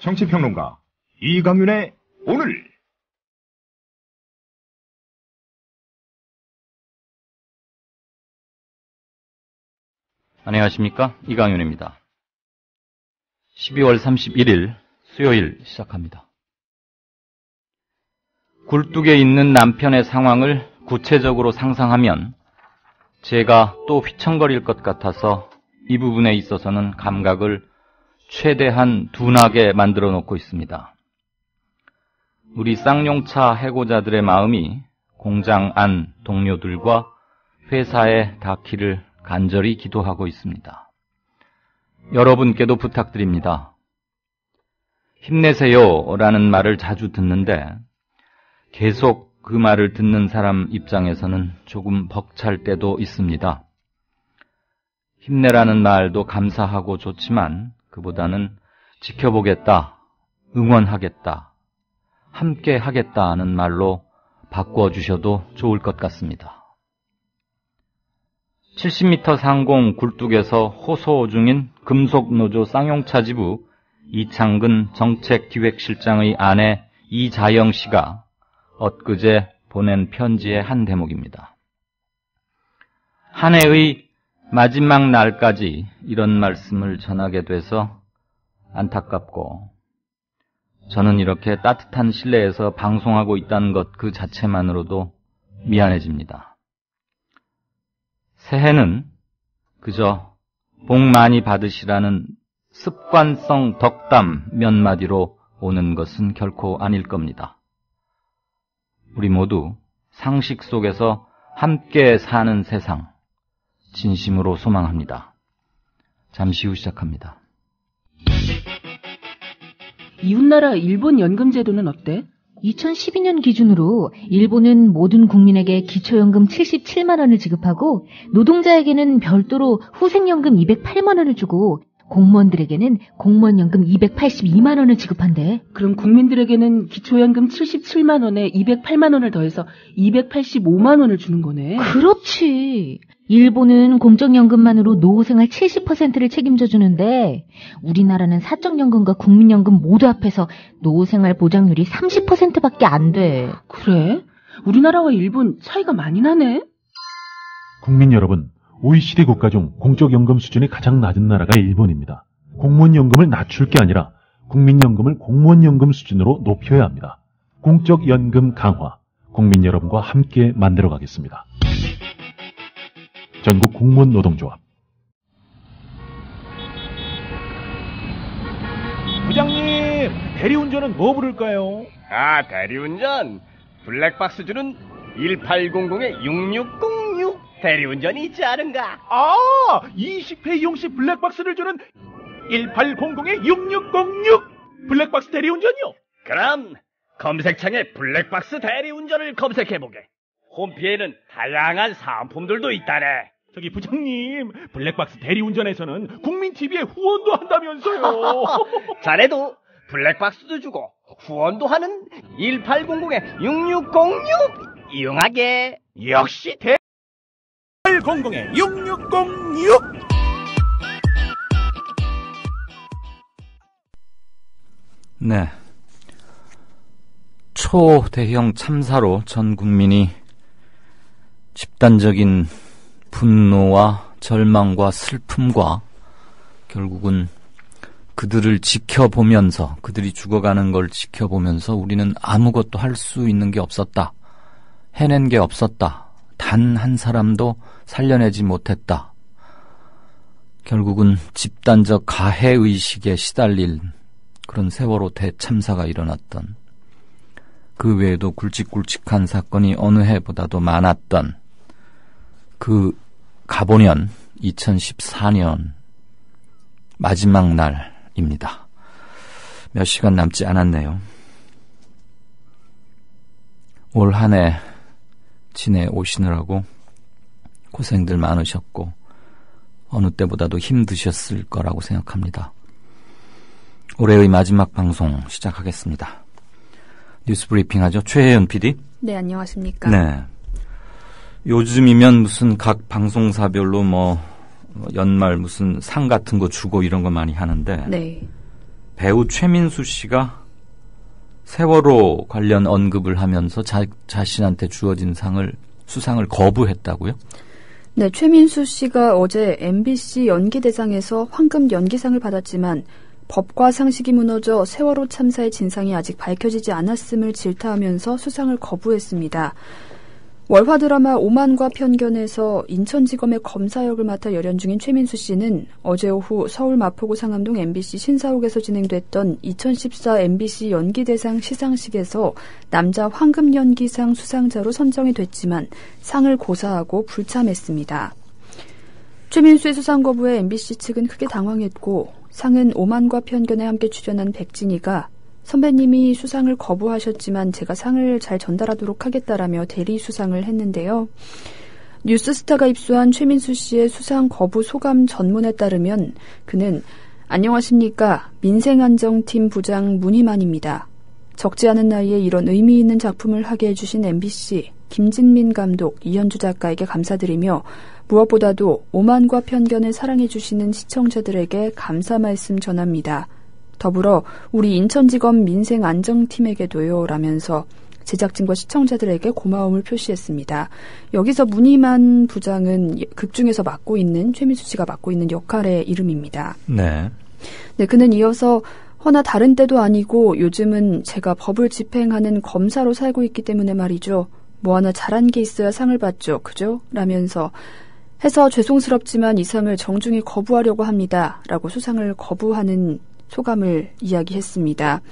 정치평론가 이강윤의 오늘. 안녕하십니까, 이강윤입니다. 12월 31일 수요일 시작합니다. 굴뚝에 있는 남편의 상황을 구체적으로 상상하면 제가 또 휘청거릴 것 같아서 이 부분에 있어서는 감각을 최대한 둔하게 만들어 놓고 있습니다. 우리 쌍용차 해고자들의 마음이 공장 안 동료들과 회사에 닿기를 간절히 기도하고 있습니다. 여러분께도 부탁드립니다. 힘내세요 라는 말을 자주 듣는데 계속 그 말을 듣는 사람 입장에서는 조금 벅찰 때도 있습니다. 힘내라는 말도 감사하고 좋지만 그보다는 지켜보겠다, 응원하겠다, 함께 하겠다는 말로 바꿔주셔도 좋을 것 같습니다. 70m 상공 굴뚝에서 호소 중인 금속노조 쌍용차 지부 이창근 정책기획실장의 아내 이자영 씨가 엊그제 보낸 편지의 한 대목입니다. 한 해의 마지막 날까지 이런 말씀을 전하게 돼서 안타깝고, 저는 이렇게 따뜻한 실내에서 방송하고 있다는 것 그 자체만으로도 미안해집니다. 새해는 그저 복 많이 받으시라는 습관성 덕담 몇 마디로 오는 것은 결코 아닐 겁니다. 우리 모두 상식 속에서 함께 사는 세상 진심으로 소망합니다. 잠시 후 시작합니다. 이웃나라 일본 연금제도는 어때? 2012년 기준으로 일본은 모든 국민에게 기초연금 77만 원을 지급하고 노동자에게는 별도로 후생연금 208만 원을 주고 공무원들에게는 공무원연금 282만 원을 지급한대. 그럼 국민들에게는 기초연금 77만 원에 208만 원을 더해서 285만 원을 주는 거네. 그렇지. 일본은 공적연금만으로 노후생활 70%를 책임져 주는데 우리나라는 사적연금과 국민연금 모두 합해서 노후생활 보장률이 30%밖에 안 돼. 그래? 우리나라와 일본 차이가 많이 나네? 국민 여러분, OECD 국가 중 공적연금 수준이 가장 낮은 나라가 일본입니다. 공무원연금을 낮출 게 아니라 국민연금을 공무원연금 수준으로 높여야 합니다. 공적연금 강화, 국민 여러분과 함께 만들어가겠습니다. 전국 공무원 노동조합. 부장님, 대리운전은 뭐 부를까요? 아, 대리운전 블랙박스 주는 1800-6606 대리운전이 있지 않은가? 아, 20회 이용시 블랙박스를 주는 1800-6606 블랙박스 대리운전이요? 그럼 검색창에 블랙박스 대리운전을 검색해보게. 홈피에는 다양한 상품들도 있다네. 저기 부장님, 블랙박스 대리운전에서는 국민TV에 후원도 한다면서요. 자네도 블랙박스도 주고 후원도 하는 1800-6606 이용하게. 역시 1800-6606. 네. 초대형 참사로 전 국민이 집단적인 분노와 절망과 슬픔과 결국은 그들을 지켜보면서, 그들이 죽어가는 걸 지켜보면서 우리는 아무것도 할 수 있는 게 없었다. 해낸 게 없었다. 단 한 사람도 살려내지 못했다. 결국은 집단적 가해의식에 시달린 그런 세월호 대참사가 일어났던, 그 외에도 굵직굵직한 사건이 어느 해보다도 많았던 그 가보년 2014년 마지막 날입니다. 몇 시간 남지 않았네요. 올 한 해 지내오시느라고 고생들 많으셨고 어느 때보다도 힘드셨을 거라고 생각합니다. 올해의 마지막 방송 시작하겠습니다. 뉴스 브리핑 하죠. 최혜연 PD. 네, 안녕하십니까. 네. 요즘이면 무슨 각 방송사별로 뭐 연말 무슨 상 같은 거 주고 이런 거 많이 하는데 네. 배우 최민수 씨가 세월호 관련 언급을 하면서 자신한테 주어진 수상을 거부했다고요? 네, 최민수 씨가 어제 MBC 연기대상에서 황금 연기상을 받았지만 법과 상식이 무너져 세월호 참사의 진상이 아직 밝혀지지 않았음을 질타하면서 수상을 거부했습니다. 월화 드라마 오만과 편견에서 인천지검의 검사 역을 맡아 열연 중인 최민수 씨는 어제 오후 서울 마포구 상암동 MBC 신사옥에서 진행됐던 2014 MBC 연기대상 시상식에서 남자 황금연기상 수상자로 선정이 됐지만 상을 고사하고 불참했습니다. 최민수의 수상 거부에 MBC 측은 크게 당황했고 상은 오만과 편견에 함께 출연한 백진희가 선배님이 수상을 거부하셨지만 제가 상을 잘 전달하도록 하겠다라며 대리 수상을 했는데요. 뉴스스타가 입수한 최민수 씨의 수상 거부 소감 전문에 따르면 그는 안녕하십니까. 민생안정팀 부장 문희만입니다. 적지 않은 나이에 이런 의미 있는 작품을 하게 해주신 MBC, 김진민 감독, 이현주 작가에게 감사드리며 무엇보다도 오만과 편견을 사랑해주시는 시청자들에게 감사 말씀 전합니다. 더불어 우리 인천지검 민생안정팀에게도요 라면서 제작진과 시청자들에게 고마움을 표시했습니다. 여기서 문희만 부장은 극 중에서 맡고 있는 최민수 씨가 맡고 있는 역할의 이름입니다. 네. 네, 그는 이어서 허나 다른 때도 아니고 요즘은 제가 법을 집행하는 검사로 살고 있기 때문에 말이죠. 뭐 하나 잘한 게 있어야 상을 받죠. 그죠? 라면서 해서 죄송스럽지만 이 상을 정중히 거부하려고 합니다. 라고 수상을 거부하는 소감을 이야기했습니다.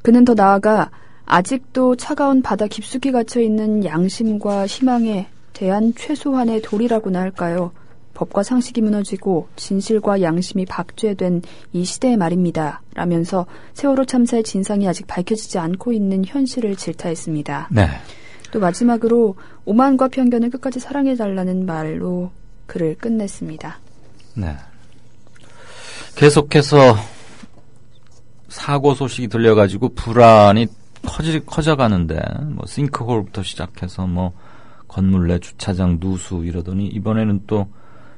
그는 더 나아가 아직도 차가운 바다 깊숙이 갇혀있는 양심과 희망에 대한 최소한의 도리라고나 할까요? 법과 상식이 무너지고 진실과 양심이 박죄된 이 시대의 말입니다. 라면서 세월호 참사의 진상이 아직 밝혀지지 않고 있는 현실을 질타했습니다. 네. 또 마지막으로 오만과 편견을 끝까지 사랑해달라는 말로 글을 끝냈습니다. 네. 계속해서 사고 소식이 들려가지고 불안이 커져가는데 뭐 싱크홀부터 시작해서 뭐 건물 내 주차장 누수 이러더니 이번에는 또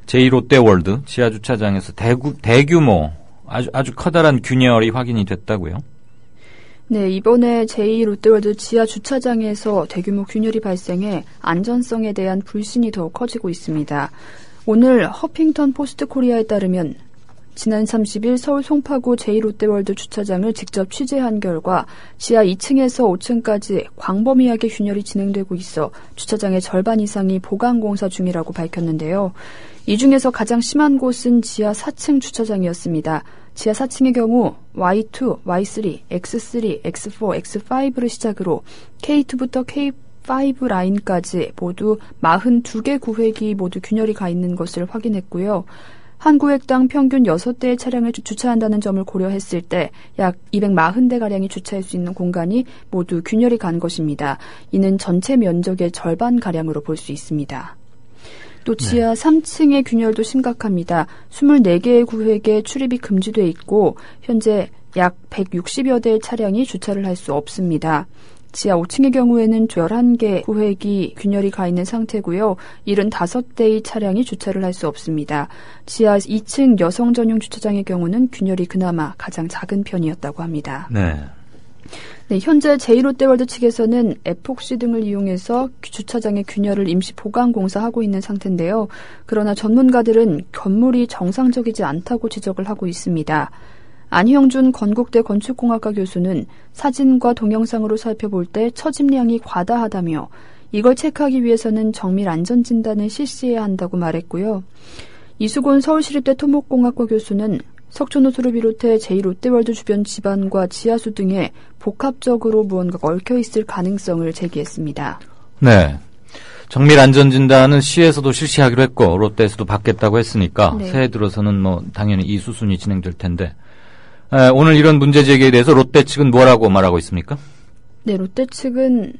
제2롯데월드 지하 주차장에서 대규모 아주 커다란 균열이 확인이 됐다고요? 네, 이번에 제2롯데월드 지하 주차장에서 대규모 균열이 발생해 안전성에 대한 불신이 더욱 커지고 있습니다. 오늘 허핑턴 포스트 코리아에 따르면 지난 30일 서울 송파구 제2롯데월드 주차장을 직접 취재한 결과 지하 2층에서 5층까지 광범위하게 균열이 진행되고 있어 주차장의 절반 이상이 보강공사 중이라고 밝혔는데요. 이 중에서 가장 심한 곳은 지하 4층 주차장이었습니다. 지하 4층의 경우 Y2, Y3, X3, X4, X5를 시작으로 K2부터 K5 라인까지 모두 42개 구획이 모두 균열이 가 있는 것을 확인했고요. 한 구획당 평균 6대의 차량을 주차한다는 점을 고려했을 때 약 240대가량이 주차할 수 있는 공간이 모두 균열이 간 것입니다. 이는 전체 면적의 절반가량으로 볼 수 있습니다. 또 지하 3층의 균열도 심각합니다. 24개의 구획에 출입이 금지돼 있고 현재 약 160여 대의 차량이 주차를 할 수 없습니다. 지하 5층의 경우에는 11개 구획이 균열이 가 있는 상태고요. 75대의 차량이 주차를 할 수 없습니다. 지하 2층 여성 전용 주차장의 경우는 균열이 그나마 가장 작은 편이었다고 합니다. 네. 네, 현재 제2롯데월드 측에서는 에폭시 등을 이용해서 주차장의 균열을 임시 보강 공사하고 있는 상태인데요. 그러나 전문가들은 건물이 정상적이지 않다고 지적을 하고 있습니다. 안형준 건국대 건축공학과 교수는 사진과 동영상으로 살펴볼 때 처짐량이 과다하다며 이걸 체크하기 위해서는 정밀 안전진단을 실시해야 한다고 말했고요. 이수곤 서울시립대 토목공학과 교수는 석촌호수를 비롯해 제2롯데월드 주변 지반과 지하수 등에 복합적으로 무언가가 얽혀있을 가능성을 제기했습니다. 네. 정밀 안전진단은 시에서도 실시하기로 했고 롯데에서도 받겠다고 했으니까 네. 새해 들어서는 뭐 당연히 이 수순이 진행될 텐데 오늘 이런 문제 제기에 대해서 롯데 측은 뭐라고 말하고 있습니까? 네, 롯데 측은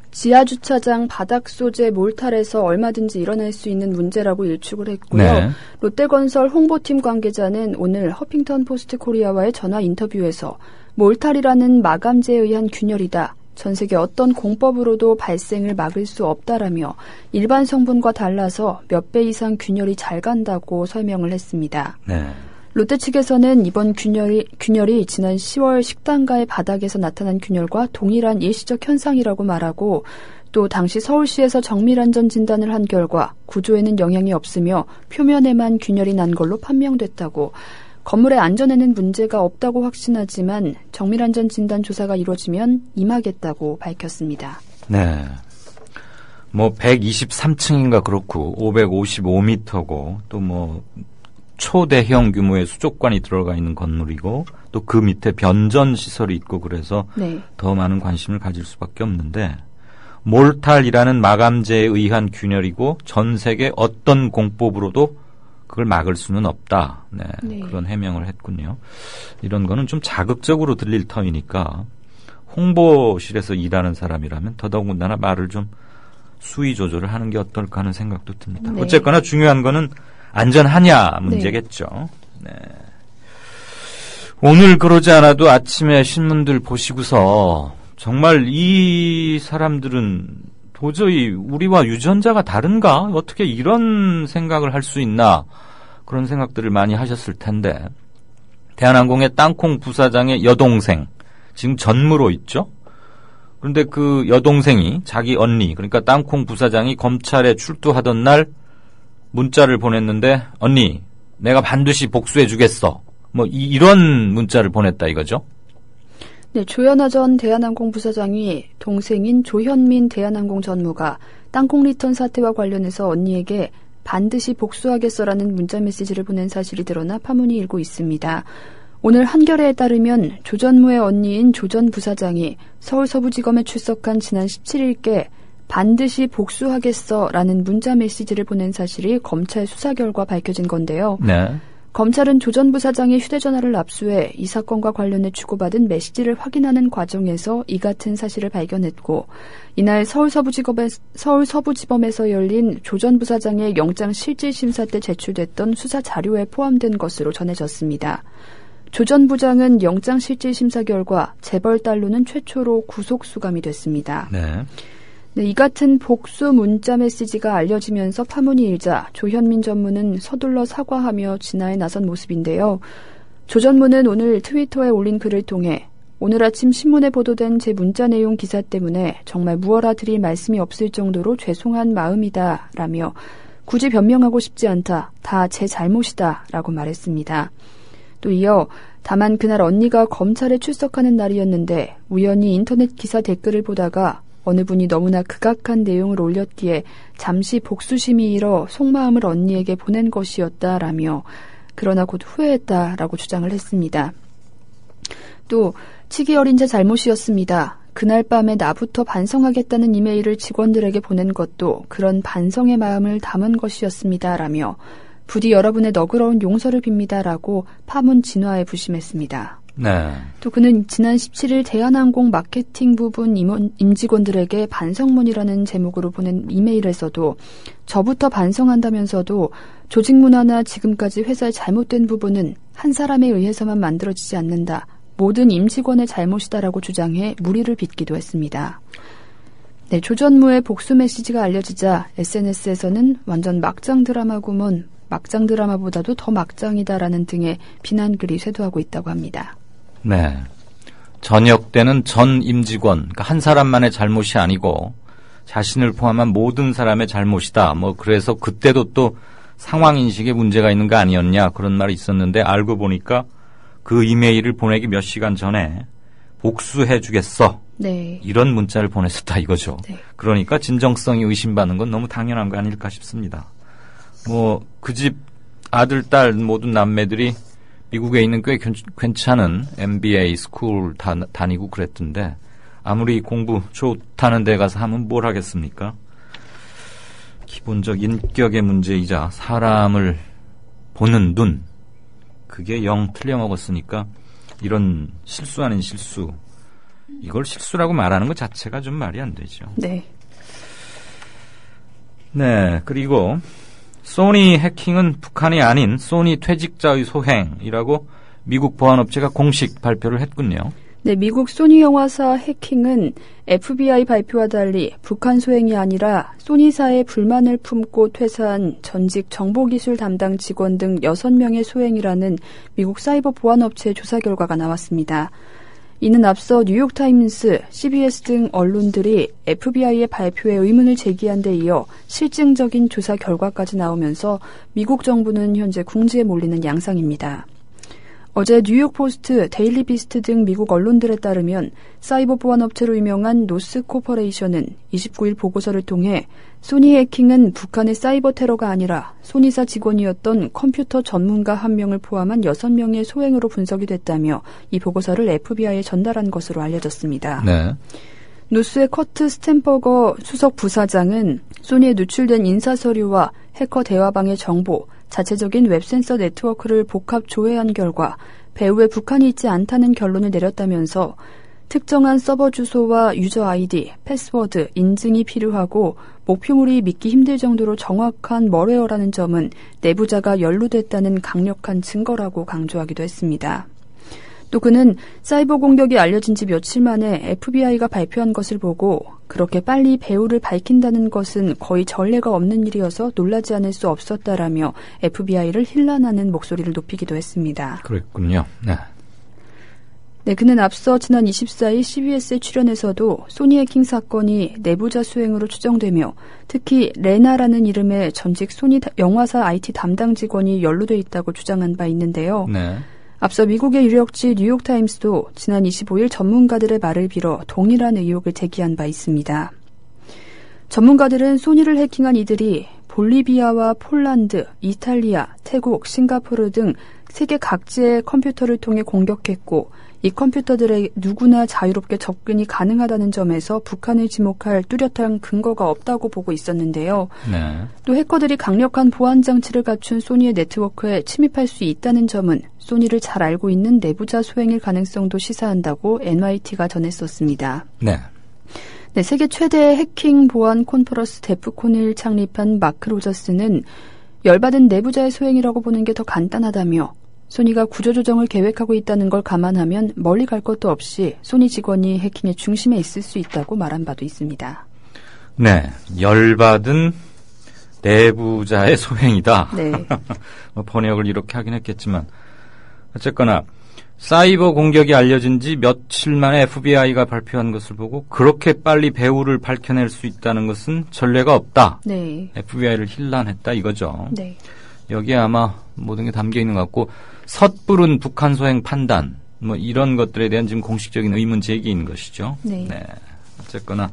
지하주차장 바닥 소재 몰탈에서 얼마든지 일어날 수 있는 문제라고 일축을 했고요. 네. 롯데건설 홍보팀 관계자는 오늘 허핑턴 포스트 코리아와의 전화 인터뷰에서 몰탈이라는 마감재에 의한 균열이다. 전 세계 어떤 공법으로도 발생을 막을 수 없다라며 일반 성분과 달라서 몇 배 이상 균열이 잘 간다고 설명을 했습니다. 네. 롯데 측에서는 이번 균열이 지난 10월 식당가의 바닥에서 나타난 균열과 동일한 일시적 현상이라고 말하고 또 당시 서울시에서 정밀안전 진단을 한 결과 구조에는 영향이 없으며 표면에만 균열이 난 걸로 판명됐다고 건물의 안전에는 문제가 없다고 확신하지만 정밀안전 진단 조사가 이루어지면 임하겠다고 밝혔습니다. 네. 123층인가 그렇고 555m고 또 초대형 규모의 수족관이 들어가 있는 건물이고 또 그 밑에 변전 시설이 있고 그래서 네. 더 많은 관심을 가질 수밖에 없는데 몰탈이라는 마감재에 의한 균열이고 전 세계 어떤 공법으로도 그걸 막을 수는 없다. 네, 네. 그런 해명을 했군요. 이런 거는 좀 자극적으로 들릴 터이니까 홍보실에서 일하는 사람이라면 더더군다나 말을 좀 수위 조절을 하는 게 어떨까 하는 생각도 듭니다. 네. 어쨌거나 중요한 거는 안전하냐 문제겠죠. 네. 오늘 그러지 않아도 아침에 신문들 보시고서 정말 이 사람들은 도저히 우리와 유전자가 다른가? 어떻게 이런 생각을 할 수 있나? 그런 생각들을 많이 하셨을 텐데 대한항공의 땅콩 부사장의 여동생 지금 전무로 있죠? 그런데 그 여동생이 자기 언니 그러니까 땅콩 부사장이 검찰에 출두하던 날 문자를 보냈는데 언니 내가 반드시 복수해 주겠어. 이런 문자를 보냈다 이거죠? 네, 조현아 전 대한항공 부사장이 동생인 조현민 대한항공 전무가 땅콩 리턴 사태와 관련해서 언니에게 반드시 복수하겠어라는 문자 메시지를 보낸 사실이 드러나 파문이 일고 있습니다. 오늘 한겨레에 따르면 조 전무의 언니인 조 전 부사장이 서울서부지검에 출석한 지난 17일께 반드시 복수하겠어라는 문자 메시지를 보낸 사실이 검찰 수사 결과 밝혀진 건데요. 네. 검찰은 조 전 부사장의 휴대전화를 압수해 이 사건과 관련해 주고받은 메시지를 확인하는 과정에서 이 같은 사실을 발견했고 이날 서울서부지검에서 열린 조 전 부사장의 영장실질심사 때 제출됐던 수사 자료에 포함된 것으로 전해졌습니다. 조 전 부장은 영장실질심사 결과 재벌딸로는 최초로 구속수감이 됐습니다. 네. 네, 이 같은 복수 문자 메시지가 알려지면서 파문이 일자 조현민 전무는 서둘러 사과하며 진화에 나선 모습인데요. 조 전무는 오늘 트위터에 올린 글을 통해 오늘 아침 신문에 보도된 제 문자 내용 기사 때문에 정말 무어라 드릴 말씀이 없을 정도로 죄송한 마음이다 라며 굳이 변명하고 싶지 않다. 다 제 잘못이다 라고 말했습니다. 또 이어 다만 그날 언니가 검찰에 출석하는 날이었는데 우연히 인터넷 기사 댓글을 보다가 어느 분이 너무나 극악한 내용을 올렸기에 잠시 복수심이 일어 속마음을 언니에게 보낸 것이었다라며 그러나 곧 후회했다라고 주장을 했습니다. 또 치기 어린 제 잘못이었습니다. 그날 밤에 나부터 반성하겠다는 이메일을 직원들에게 보낸 것도 그런 반성의 마음을 담은 것이었습니다라며 부디 여러분의 너그러운 용서를 빕니다라고 파문 진화에 부심했습니다. 네. 또 그는 지난 17일 대한항공 마케팅 부분 임직원들에게 반성문이라는 제목으로 보낸 이메일에서도 저부터 반성한다면서도 조직 문화나 지금까지 회사의 잘못된 부분은 한 사람에 의해서만 만들어지지 않는다. 모든 임직원의 잘못이다라고 주장해 물의를 빚기도 했습니다. 네, 조 전무의 복수 메시지가 알려지자 SNS에서는 완전 막장 드라마구먼, 막장 드라마보다도 더 막장이다라는 등의 비난글이 쇄도하고 있다고 합니다. 네. 전역 때는 전 임직원, 그러니까 한 사람만의 잘못이 아니고 자신을 포함한 모든 사람의 잘못이다. 그래서 그때도 또 상황인식에 문제가 있는 거 아니었냐 그런 말이 있었는데 알고 보니까 그 이메일을 보내기 몇 시간 전에 복수해 주겠어. 네. 이런 문자를 보냈었다 이거죠. 네. 그러니까 진정성이 의심받는 건 너무 당연한 거 아닐까 싶습니다. 그 집 아들, 딸 모든 남매들이 미국에 있는 꽤 괜찮은 MBA 스쿨 다니고 그랬던데 아무리 공부 좋다는 데 가서 하면 뭘 하겠습니까? 기본적 인격의 문제이자 사람을 보는 눈 그게 영 틀려먹었으니까 이런 실수 아닌 실수 이걸 실수라고 말하는 것 자체가 좀 말이 안 되죠. 네. 네, 그리고 소니 해킹은 북한이 아닌 소니 퇴직자의 소행이라고 미국 보안업체가 공식 발표를 했군요. 네, 미국 소니 영화사 해킹은 FBI 발표와 달리 북한 소행이 아니라 소니사의 불만을 품고 퇴사한 전직 정보기술 담당 직원 등 6명의 소행이라는 미국 사이버 보안업체의 조사 결과가 나왔습니다. 이는 앞서 뉴욕타임스, CBS 등 언론들이 FBI의 발표에 의문을 제기한 데 이어 실증적인 조사 결과까지 나오면서 미국 정부는 현재 궁지에 몰리는 양상입니다. 어제 뉴욕포스트, 데일리 비스트 등 미국 언론들에 따르면 사이버 보안업체로 유명한 노스 코퍼레이션은 29일 보고서를 통해 소니 해킹은 북한의 사이버 테러가 아니라 소니사 직원이었던 컴퓨터 전문가 1명을 포함한 6명의 소행으로 분석이 됐다며 이 보고서를 FBI에 전달한 것으로 알려졌습니다. 네. 노스의 커트 스탠버거 수석 부사장은 소니에 누출된 인사서류와 해커 대화방의 정보, 자체적인 웹센서 네트워크를 복합 조회한 결과 배후에 북한이 있지 않다는 결론을 내렸다면서 특정한 서버 주소와 유저 아이디, 패스워드, 인증이 필요하고 목표물이 믿기 힘들 정도로 정확한 멀웨어라는 점은 내부자가 연루됐다는 강력한 증거라고 강조하기도 했습니다. 또 그는 사이버 공격이 알려진 지 며칠 만에 FBI가 발표한 것을 보고 그렇게 빨리 배후를 밝힌다는 것은 거의 전례가 없는 일이어서 놀라지 않을 수 없었다라며 FBI를 힐난하는 목소리를 높이기도 했습니다. 그랬군요. 네. 네, 그는 앞서 지난 24일 CBS에 출연해서도 소니 해킹 사건이 내부자 수행으로 추정되며 특히 레나라는 이름의 전직 소니 영화사 IT 담당 직원이 연루돼 있다고 주장한 바 있는데요. 네. 앞서 미국의 유력지 뉴욕타임스도 지난 25일 전문가들의 말을 빌어 동일한 의혹을 제기한 바 있습니다. 전문가들은 소니를 해킹한 이들이 볼리비아와 폴란드, 이탈리아, 태국, 싱가포르 등 세계 각지의 컴퓨터를 통해 공격했고 이 컴퓨터들에 누구나 자유롭게 접근이 가능하다는 점에서 북한을 지목할 뚜렷한 근거가 없다고 보고 있었는데요. 네. 또 해커들이 강력한 보안 장치를 갖춘 소니의 네트워크에 침입할 수 있다는 점은 소니를 잘 알고 있는 내부자 소행일 가능성도 시사한다고 NYT가 전했었습니다. 네. 네, 세계 최대의 해킹 보안 콘퍼런스 데프콘을 창립한 마크 로저스는 열받은 내부자의 소행이라고 보는 게 더 간단하다며 소니가 구조조정을 계획하고 있다는 걸 감안하면 멀리 갈 것도 없이 소니 직원이 해킹의 중심에 있을 수 있다고 말한 바도 있습니다. 네, 열받은 내부자의 소행이다. 네. 번역을 이렇게 하긴 했겠지만 어쨌거나 사이버 공격이 알려진 지 며칠 만에 FBI가 발표한 것을 보고 그렇게 빨리 배후를 밝혀낼 수 있다는 것은 전례가 없다. 네. FBI를 힐난했다 이거죠. 네. 여기에 아마 모든 게 담겨 있는 것 같고 섣부른 북한 소행 판단 뭐 이런 것들에 대한 지금 공식적인 의문 제기인 것이죠. 네. 어쨌거나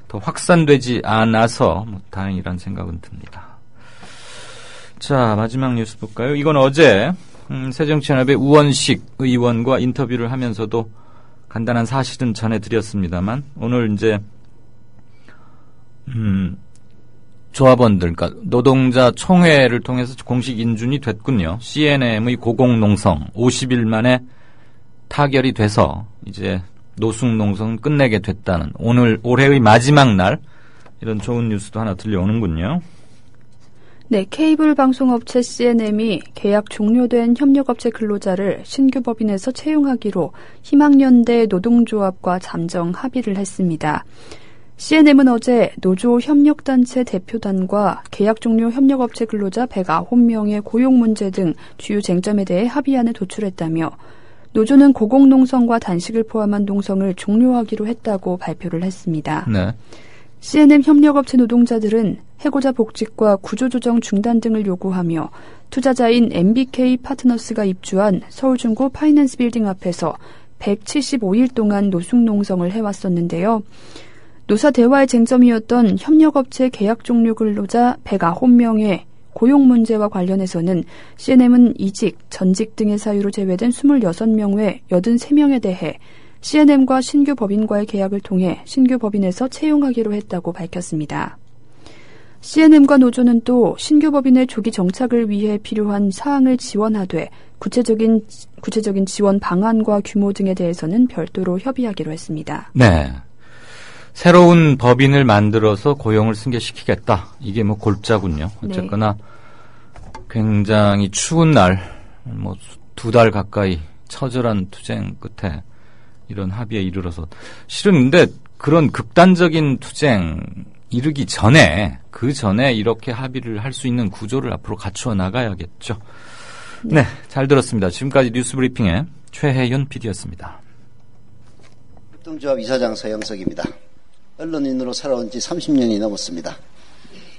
더 확산되지 않아서 뭐 다행이란 생각은 듭니다. 자, 마지막 뉴스 볼까요? 이건 어제 새정치연합의 우원식 의원과 인터뷰를 하면서도 간단한 사실은 전해드렸습니다만 오늘 이제 조합원들, 그러니까 노동자 총회를 통해서 공식 인준이 됐군요. CNM의 고공농성 50일 만에 타결이 돼서 이제 노숙농성은 끝내게 됐다는 오늘 올해의 마지막 날 이런 좋은 뉴스도 하나 들려오는군요. 네, 케이블 방송업체 CNM이 계약 종료된 협력업체 근로자를 신규 법인에서 채용하기로 희망연대 노동조합과 잠정 합의를 했습니다. CNM은 어제 노조 협력단체 대표단과 계약 종료 협력업체 근로자 109명의 고용 문제 등 주요 쟁점에 대해 합의안을 도출했다며 노조는 고공농성과 단식을 포함한 농성을 종료하기로 했다고 발표를 했습니다. 네. CNM 협력업체 노동자들은 해고자 복직과 구조조정 중단 등을 요구하며 투자자인 MBK 파트너스가 입주한 서울중구 파이낸스 빌딩 앞에서 175일 동안 노숙농성을 해왔었는데요. 노사 대화의 쟁점이었던 협력업체 계약 종료 근로자 109명의 고용 문제와 관련해서는 CNM은 이직, 전직 등의 사유로 제외된 26명 외 83명에 대해 CNM과 신규 법인과의 계약을 통해 신규 법인에서 채용하기로 했다고 밝혔습니다. CNM과 노조는 또 신규 법인의 조기 정착을 위해 필요한 사항을 지원하되 구체적인 지원 방안과 규모 등에 대해서는 별도로 협의하기로 했습니다. 네. 새로운 법인을 만들어서 고용을 승계시키겠다. 이게 뭐 골자군요. 어쨌거나 굉장히 추운 날, 뭐 2달 가까이 처절한 투쟁 끝에 이런 합의에 이르러서 실은 근데 그런 극단적인 투쟁 이르기 전에 그 전에 이렇게 합의를 할 수 있는 구조를 앞으로 갖추어 나가야겠죠. 네, 잘 들었습니다. 지금까지 뉴스브리핑의 최혜윤 PD였습니다. 협동조합 이사장 서영석입니다. 언론인으로 살아온 지 30년이 넘었습니다.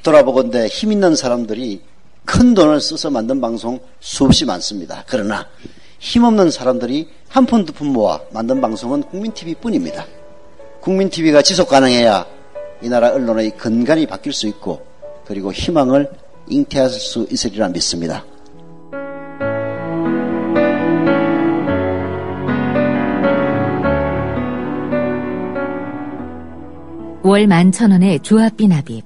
돌아보건대 힘 있는 사람들이 큰 돈을 써서 만든 방송 수없이 많습니다. 그러나 힘없는 사람들이 한 푼 두 푼 모아 만든 방송은 국민TV뿐입니다. 국민TV가 지속 가능해야 이 나라 언론의 근간이 바뀔 수 있고 그리고 희망을 잉태할 수 있으리라 믿습니다. 월 11,000원의 조합비 납입.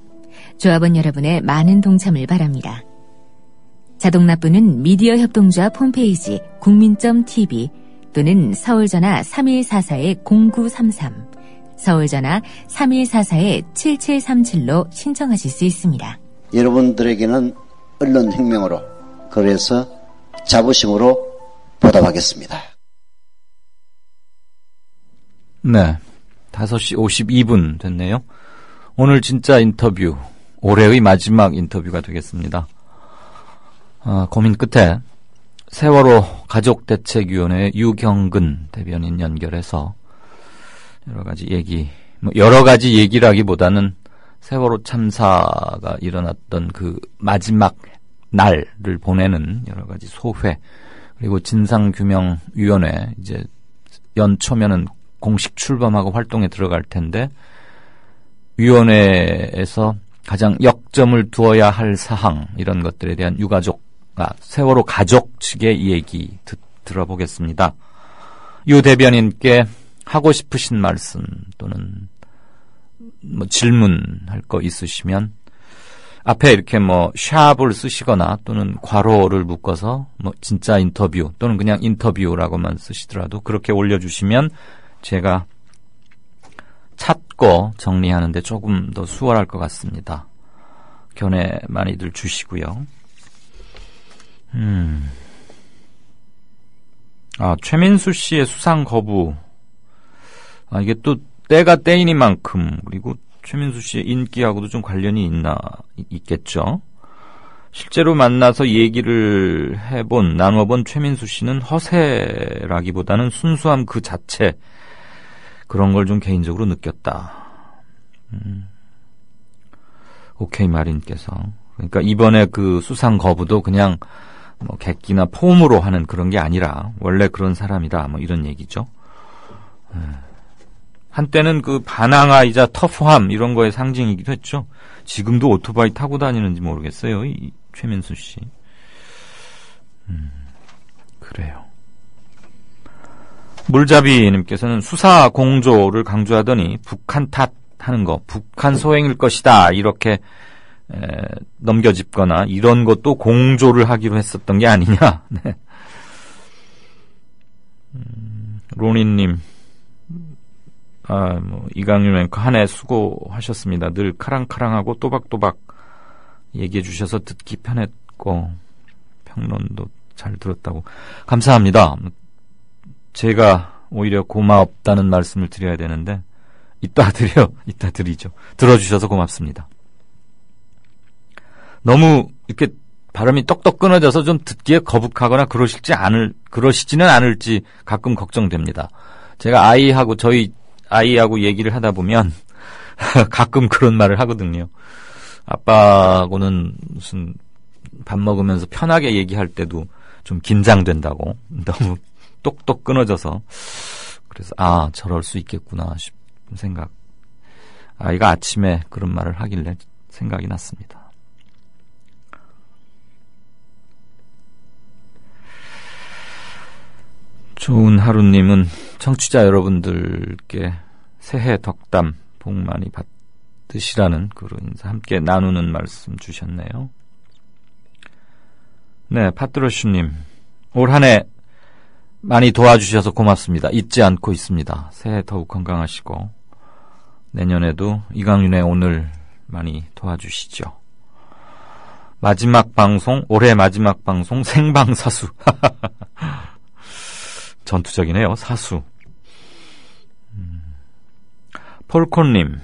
조합원 여러분의 많은 동참을 바랍니다. 자동납부는 미디어협동조합 홈페이지 국민.tv 또는 서울전화 3144-0933, 서울전화 3144-7737로 신청하실 수 있습니다. 여러분들에게는 언론혁명으로 그래서 자부심으로 보답하겠습니다. 네, 5시 52분 됐네요. 오늘 진짜 인터뷰, 올해의 마지막 인터뷰가 되겠습니다. 고민 끝에 세월호 가족대책위원회 유경근 대변인 연결해서 여러 가지 얘기라기보다는 세월호 참사가 일어났던 그 마지막 날을 보내는 여러 가지 소회, 그리고 진상규명위원회 이제 연초면은 공식 출범하고 활동에 들어갈 텐데 위원회에서 가장 역점을 두어야 할 사항, 이런 것들에 대한 세월호 가족 측의 얘기 들어보겠습니다. 유 대변인께 하고 싶으신 말씀 또는 질문할 거 있으시면 앞에 이렇게 샵을 쓰시거나 또는 괄호를 묶어서 진짜 인터뷰 또는 그냥 인터뷰라고만 쓰시더라도 그렇게 올려주시면 제가 찾고 정리하는데 조금 더 수월할 것 같습니다. 견해 많이들 주시고요. 최민수 씨의 수상 거부. 이게 또 때가 때이니만큼, 그리고 최민수 씨의 인기하고도 좀 관련이 있겠죠. 실제로 만나서 얘기를 나눠본 최민수 씨는 허세라기보다는 순수함 그 자체, 그런 걸 좀 개인적으로 느꼈다. 오케이 마린께서. 그러니까 이번에 그 수상 거부도 그냥 객기나 폼으로 하는 그런 게 아니라 원래 그런 사람이다, 이런 얘기죠. 한때는 그 반항아이자 터프함 이런 거의 상징이기도 했죠. 지금도 오토바이 타고 다니는지 모르겠어요, 이 최민수 씨. 그래요. 물잡이님께서는 수사 공조를 강조하더니 북한 탓하는 거, 북한 소행일 것이다, 이렇게 넘겨짚거나 이런 것도 공조를 하기로 했었던 게 아니냐. 네. 로니님, 이강윤 앵커 한 해 수고하셨습니다. 늘 카랑카랑하고 또박또박 얘기해 주셔서 듣기 편했고 평론도 잘 들었다고. 감사합니다. 제가 오히려 고맙다는 말씀을 드려야 되는데 이따 드리죠. 들어주셔서 고맙습니다. 너무 이렇게 발음이 떡떡 끊어져서 좀 듣기에 거북하거나 그러시지는 않을지 가끔 걱정됩니다. 제가 저희 아이하고 얘기를 하다 보면 가끔 그런 말을 하거든요. 아빠하고는 무슨 밥 먹으면서 편하게 얘기할 때도 좀 긴장된다고, 너무 똑똑 끊어져서. 그래서 저럴 수 있겠구나 싶은 생각. 아이가 아침에 그런 말을 하길래 생각이 났습니다. 좋은 하루님은 청취자 여러분들께 새해 덕담 복 많이 받으시라는 그런 인사 함께 나누는 말씀 주셨네요. 네, 파트러슈님, 올 한 해 많이 도와주셔서 고맙습니다. 잊지 않고 있습니다. 새해 더욱 건강하시고 내년에도 이강윤의 오늘 많이 도와주시죠. 올해 마지막 방송 생방사수. 전투적이네요, 사수. 폴콘님,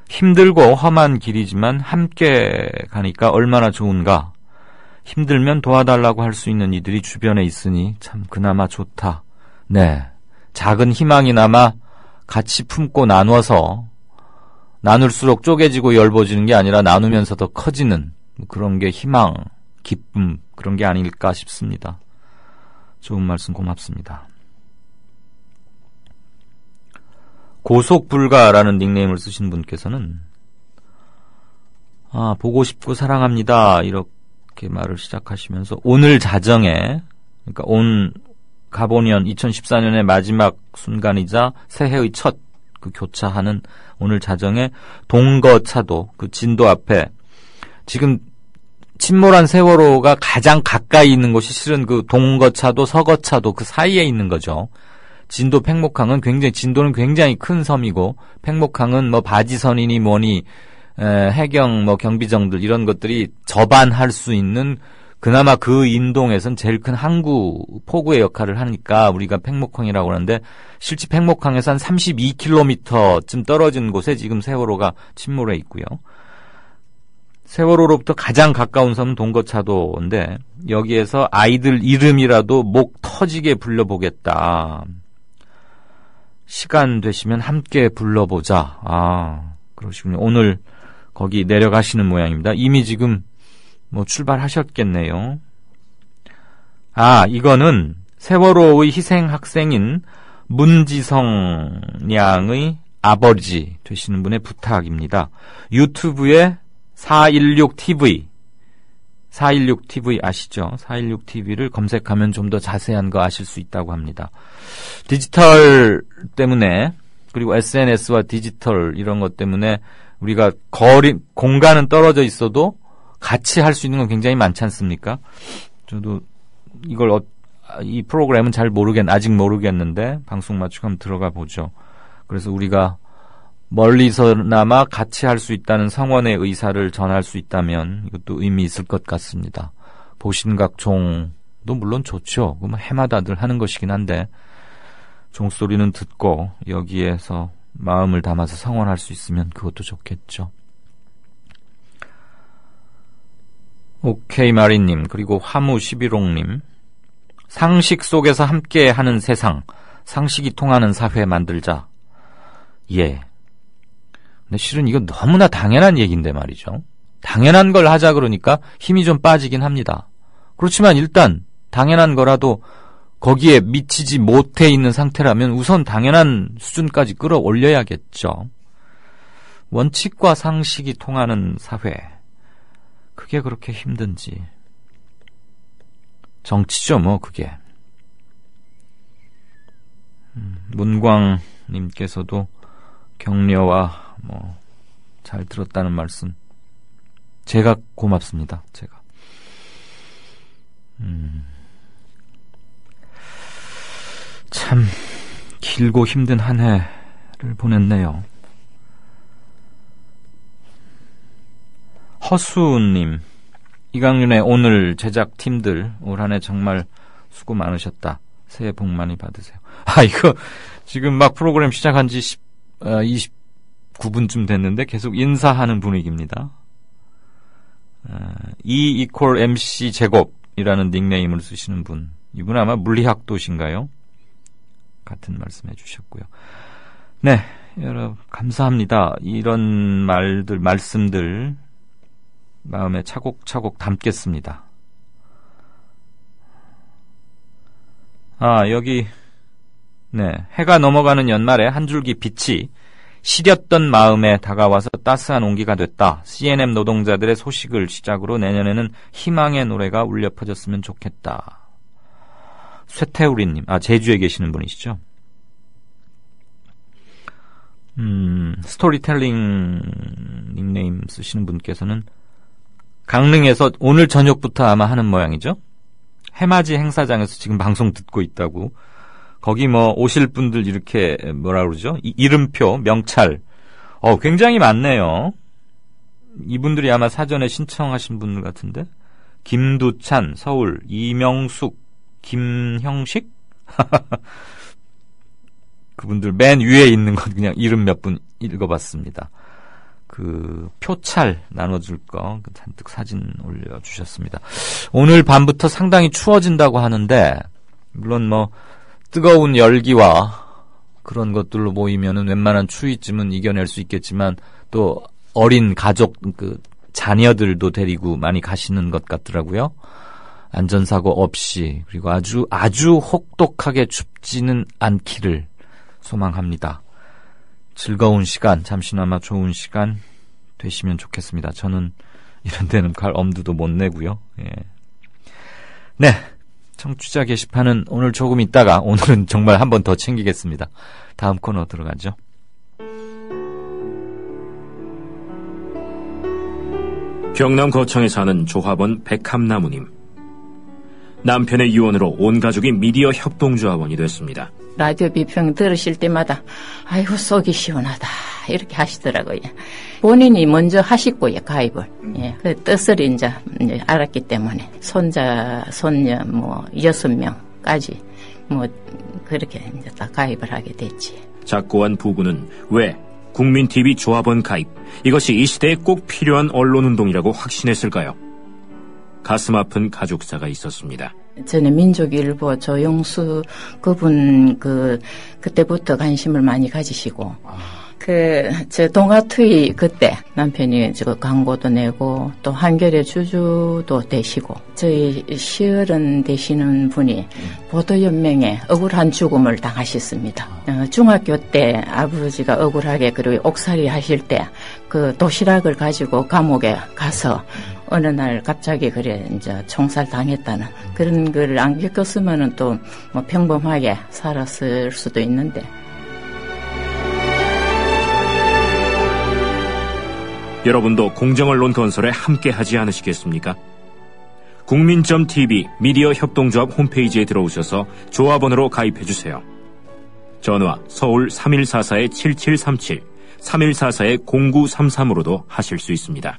힘들고 험한 길이지만 함께 가니까 얼마나 좋은가. 힘들면 도와달라고 할 수 있는 이들이 주변에 있으니 참 그나마 좋다. 네, 작은 희망이나마 같이 품고 나눠서 나눌수록 쪼개지고 엷어지는 게 아니라 나누면서 더 커지는 그런 게 희망, 기쁨 그런 게 아닐까 싶습니다. 좋은 말씀 고맙습니다. 고속불가라는 닉네임을 쓰신 분께서는 보고 싶고 사랑합니다 이렇게 말을 시작하시면서 오늘 자정에, 그러니까 온 가보년 2014년의 마지막 순간이자 새해의 첫 그 교차하는 오늘 자정에 동거차도 그 진도 앞에 지금 침몰한 세월호가 가장 가까이 있는 곳이 실은 그 동거차도 서거차도 그 사이에 있는 거죠. 진도 팽목항은 진도는 굉장히 큰 섬이고, 팽목항은 뭐 바지선이니 뭐니 해경 뭐 경비정들 이런 것들이 접안할 수 있는 그나마 그 인동에선 제일 큰 항구 포구의 역할을 하니까 우리가 팽목항이라고 하는데, 실제 팽목항에서 한 32km쯤 떨어진 곳에 지금 세월호가 침몰해 있고요. 세월호로부터 가장 가까운 섬은 동거차도인데 여기에서 아이들 이름이라도 목 터지게 불러보겠다. 시간 되시면 함께 불러보자. 그러시군요. 오늘 거기 내려가시는 모양입니다. 이미 지금 뭐 출발하셨겠네요. 이거는 세월호의 희생 학생인 문지성 양의 아버지 되시는 분의 부탁입니다. 유튜브에 416TV 아시죠? 416TV를 검색하면 좀 더 자세한 거 아실 수 있다고 합니다. 디지털 때문에, 그리고 SNS와 디지털 이런 것 때문에 우리가 공간은 떨어져 있어도 같이 할 수 있는 건 굉장히 많지 않습니까? 저도 이 프로그램은 아직 모르겠는데 방송 마치고 한번 들어가 보죠. 그래서 우리가 멀리서나마 같이 할 수 있다는 성원의 의사를 전할 수 있다면 이것도 의미 있을 것 같습니다. 보신각종도 물론 좋죠. 그건 해마다들 하는 것이긴 한데 종소리는 듣고 여기에서 마음을 담아서 성원할 수 있으면 그것도 좋겠죠. 오케이 마리님, 그리고 화무11홍님, 상식 속에서 함께하는 세상, 상식이 통하는 사회 만들자. 예. 근데 실은 이건 너무나 당연한 얘기인데 말이죠. 당연한 걸 하자 그러니까 힘이 좀 빠지긴 합니다. 그렇지만 일단 당연한 거라도 거기에 미치지 못해 있는 상태라면 우선 당연한 수준까지 끌어올려야겠죠. 원칙과 상식이 통하는 사회, 그게 그렇게 힘든지. 정치죠 뭐 그게. 문광님께서도 격려와 잘 들었다는 말씀, 제가 고맙습니다. 제가 참 길고 힘든 한 해를 보냈네요. 허수님, 이강윤의 오늘 제작팀들 올 한 해 정말 수고 많으셨다. 새해 복 많이 받으세요. 이거 지금 막 프로그램 시작한 지 29분쯤 됐는데 계속 인사하는 분위기입니다. E=MC 제곱이라는 닉네임을 쓰시는 분, 이분 아마 물리학도신가요? 같은 말씀해 주셨고요. 네, 여러분 감사합니다. 이런 말씀들 마음에 차곡차곡 담겠습니다. 여기 해가 넘어가는 연말에 한 줄기 빛이 시렸던 마음에 다가와서 따스한 온기가 됐다. CNM 노동자들의 소식을 시작으로 내년에는 희망의 노래가 울려 퍼졌으면 좋겠다. 쇠태우리님, 제주에 계시는 분이시죠? 스토리텔링 닉네임 쓰시는 분께서는 강릉에서 오늘 저녁부터 아마 하는 모양이죠? 해맞이 행사장에서 지금 방송 듣고 있다고. 거기 오실 분들 이렇게 뭐라 그러죠? 이름표, 명찰. 굉장히 많네요. 이분들이 아마 사전에 신청하신 분들 같은데. 김두찬, 서울, 이명숙, 김형식? 그분들 맨 위에 있는 건 그냥 이름 몇 분 읽어봤습니다. 그 표찰 나눠줄 거 잔뜩 사진 올려주셨습니다. 오늘 밤부터 상당히 추워진다고 하는데 물론 뭐 뜨거운 열기와 그런 것들로 모이면은 웬만한 추위쯤은 이겨낼 수 있겠지만 또 어린 가족 그 자녀들도 데리고 많이 가시는 것 같더라고요. 안전사고 없이 그리고 아주 혹독하게 춥지는 않기를 소망합니다. 즐거운 시간, 잠시나마 좋은 시간 되시면 좋겠습니다. 저는 이런 데는 갈 엄두도 못 내고요. 예. 네, 청취자 게시판은 오늘 조금 있다가 오늘은 정말 한 번 더 챙기겠습니다. 다음 코너 들어가죠. 경남 거창에 사는 조합원 백함나무님. 남편의 유언으로 온 가족이 미디어 협동조합원이 됐습니다. 라디오 비평 들으실 때마다 아이고 속이 시원하다 이렇게 하시더라고요. 본인이 먼저 하시고요 가입을. 예, 그 뜻을 이제 알았기 때문에 손자 손녀 뭐 6명까지 뭐 그렇게 이제 다 가입을 하게 됐지. 작고한 부부는 왜 국민TV 조합원 가입 이것이 이 시대에 꼭 필요한 언론운동이라고 확신했을까요? 가슴 아픈 가족사가 있었습니다. 전에 민족일보 조영수 그분 그때부터 관심을 많이 가지시고 저 동아투이 그때 남편이 저 광고도 내고 또 한겨레 주주도 되시고 저희 시어른 되시는 분이 보도연맹에 억울한 죽음을 당하셨습니다. 중학교 때 아버지가 억울하게 그리고 옥살이 하실 때 그 도시락을 가지고 감옥에 가서 어느 날 갑자기 그래 이제 총살 당했다는 그런 걸 안 겪었으면은 또 뭐 평범하게 살았을 수도 있는데. 여러분도 공정언론 건설에 함께하지 않으시겠습니까? 국민.tv 미디어 협동조합 홈페이지에 들어오셔서 조합원으로 가입해주세요. 전화 서울 3144-7737, 3144-0933으로도 하실 수 있습니다.